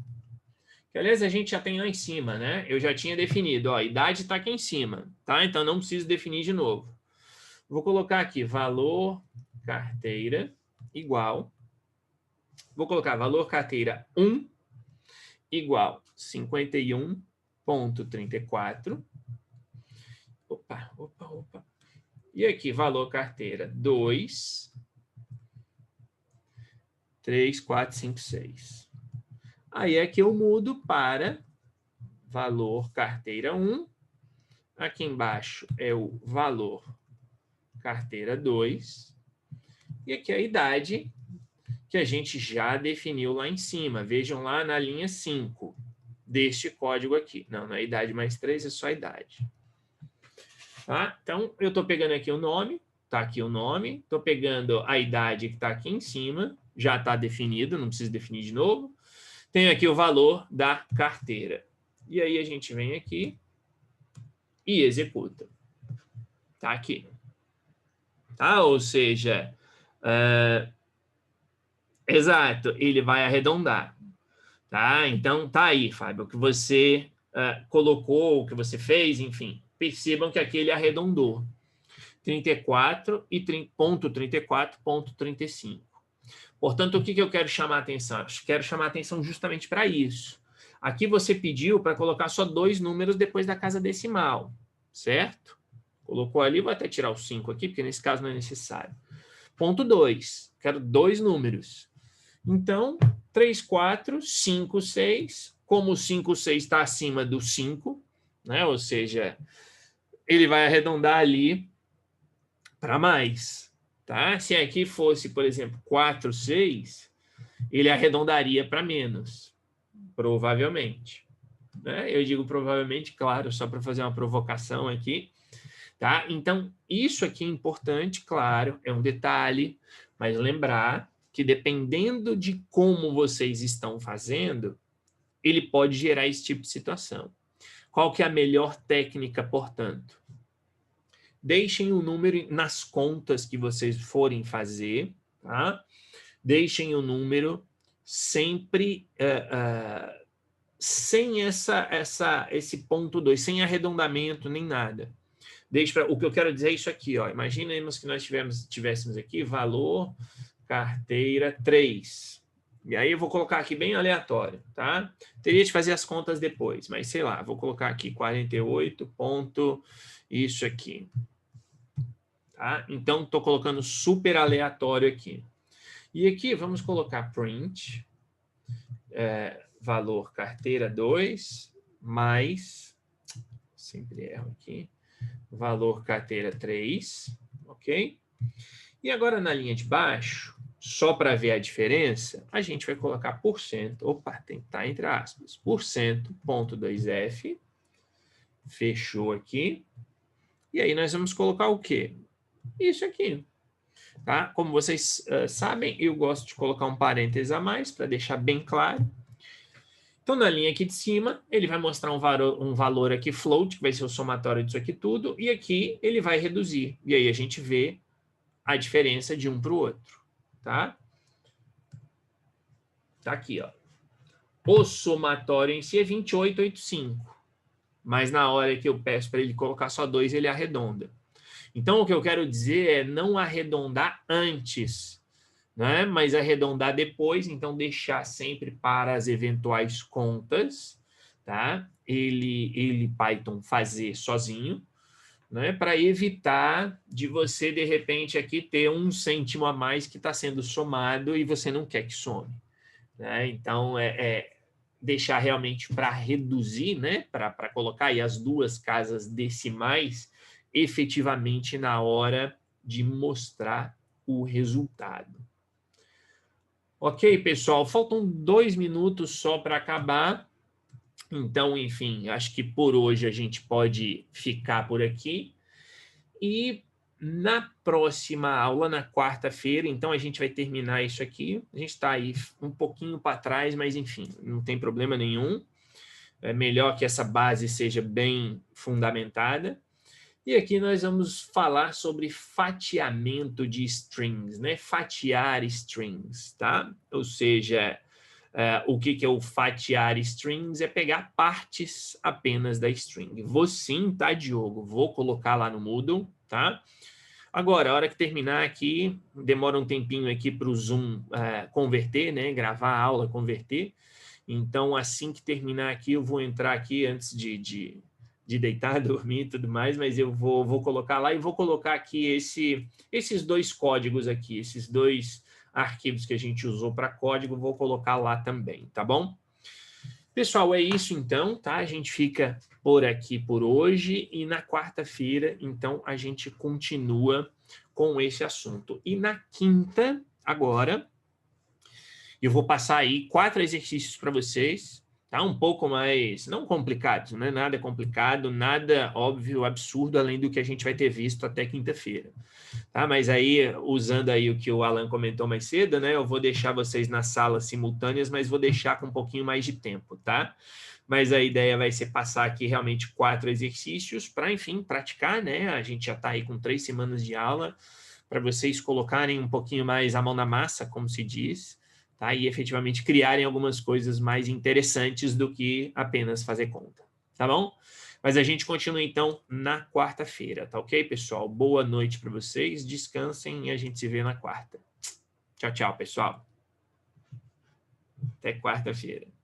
Que, aliás, a gente já tem lá em cima, né? Eu já tinha definido, ó, idade está aqui em cima, tá? Então, não preciso definir de novo. Vou colocar aqui valor carteira igual. Vou colocar valor carteira 1 igual 51,34. Opa. E aqui, valor carteira 2, 3, 4, 5, 6. Aí aqui eu mudo para valor carteira 1. Aqui embaixo é o valor carteira 2. E aqui a idade que a gente já definiu lá em cima. Vejam lá na linha 5 deste código aqui. Não é idade mais 3, é só a idade. Tá? Então, eu estou pegando aqui o nome, está aqui o nome, estou pegando a idade que está aqui em cima, já está definido, não preciso definir de novo. Tenho aqui o valor da carteira. E aí a gente vem aqui e executa. Está aqui. Tá? Ou seja, exato, ele vai arredondar. Tá? Então, tá aí, Fábio, o que você colocou, o que você fez, enfim. Percebam que aqui ele arredondou. 34 e ponto 34,35. Portanto, o que eu quero chamar a atenção? Eu quero chamar a atenção justamente para isso. Aqui você pediu para colocar só 2 números depois da casa decimal, certo? Colocou ali, vou até tirar o 5 aqui, porque nesse caso não é necessário. Ponto 2, quero 2 números. Então, 3, 4, 5, 6. Como o 5, 6 está acima do 5, né? Ou seja, ele vai arredondar ali para mais. Tá? Se aqui fosse, por exemplo, 4, 6, ele arredondaria para menos, provavelmente. Né? Eu digo provavelmente, claro, só para fazer uma provocação aqui. Tá? Então, isso aqui é importante, claro, é um detalhe, mas lembrar que dependendo de como vocês estão fazendo, ele pode gerar esse tipo de situação. Qual que é a melhor técnica, portanto? Deixem o número nas contas que vocês forem fazer, tá? Deixem o número sempre sem esse ponto 2, sem arredondamento nem nada. O que eu quero dizer é isso aqui, ó. Imaginemos que nós tivéssemos aqui valor carteira 3. E aí eu vou colocar aqui bem aleatório, tá? Teria de fazer as contas depois, mas sei lá, vou colocar aqui 48 ponto isso aqui. Tá? Então, estou colocando super aleatório aqui. E aqui vamos colocar print, valor carteira 2, mais, sempre erro aqui, valor carteira 3, ok? E agora na linha de baixo, só para ver a diferença, a gente vai colocar porcento, tem que estar entre aspas, porcento, ponto 2F, fechou aqui, e aí nós vamos colocar o quê? Isso aqui. Tá? Como vocês sabem, eu gosto de colocar um parênteses a mais para deixar bem claro. Então, na linha aqui de cima, ele vai mostrar um valor aqui float, que vai ser o somatório disso aqui tudo, e aqui ele vai reduzir. E aí a gente vê a diferença de um para o outro. Tá? Tá aqui, ó. O somatório em si é 28,85. Mas na hora que eu peço para ele colocar só 2, ele arredonda. Então, o que eu quero dizer é não arredondar antes, né? Mas arredondar depois, então deixar sempre para as eventuais contas, tá? Ele Python fazer sozinho, né? Para evitar de você, de repente, aqui ter 1 cêntimo a mais que está sendo somado e você não quer que some. Né? Então, deixar realmente para reduzir, né? Para colocar aí as 2 casas decimais efetivamente na hora de mostrar o resultado. Ok, pessoal, faltam 2 minutos só para acabar. Então, enfim, acho que por hoje a gente pode ficar por aqui. E na próxima aula, na quarta-feira, então a gente vai terminar isso aqui. A gente está aí um pouquinho para trás, mas enfim, não tem problema nenhum. É melhor que essa base seja bem fundamentada. E aqui nós vamos falar sobre fatiamento de strings, né? Fatiar strings, tá? Ou seja, o que é o fatiar strings? É pegar partes apenas da string. Vou sim, tá, Diogo? Vou colocar lá no Moodle, tá? Agora, a hora que terminar aqui, demora um tempinho aqui para o Zoom converter, né? Gravar a aula, converter. Então, assim que terminar aqui, eu vou entrar aqui antes de de deitar, dormir e tudo mais, mas eu vou colocar lá e vou colocar aqui esses 2 códigos aqui, esses 2 arquivos que a gente usou para código, vou colocar lá também, tá bom? Pessoal, é isso então, tá? A gente fica por aqui por hoje e na quarta-feira, então, a gente continua com esse assunto. E na quinta, agora, eu vou passar aí 4 exercícios para vocês, tá? Um pouco mais, não complicados, não é nada complicado, nada óbvio, absurdo, além do que a gente vai ter visto até quinta-feira. Tá? Mas aí, usando aí o que o Alan comentou mais cedo, né? Eu vou deixar vocês nas salas simultâneas, mas vou deixar com um pouquinho mais de tempo, tá? Mas a ideia vai ser passar aqui realmente 4 exercícios para, enfim, praticar, né? A gente já está aí com 3 semanas de aula, para vocês colocarem um pouquinho mais a mão na massa, como se diz, tá? E efetivamente criarem algumas coisas mais interessantes do que apenas fazer conta, tá bom? Mas a gente continua, então, na quarta-feira, tá ok, pessoal? Boa noite para vocês, descansem e a gente se vê na quarta. Tchau, tchau, pessoal. Até quarta-feira.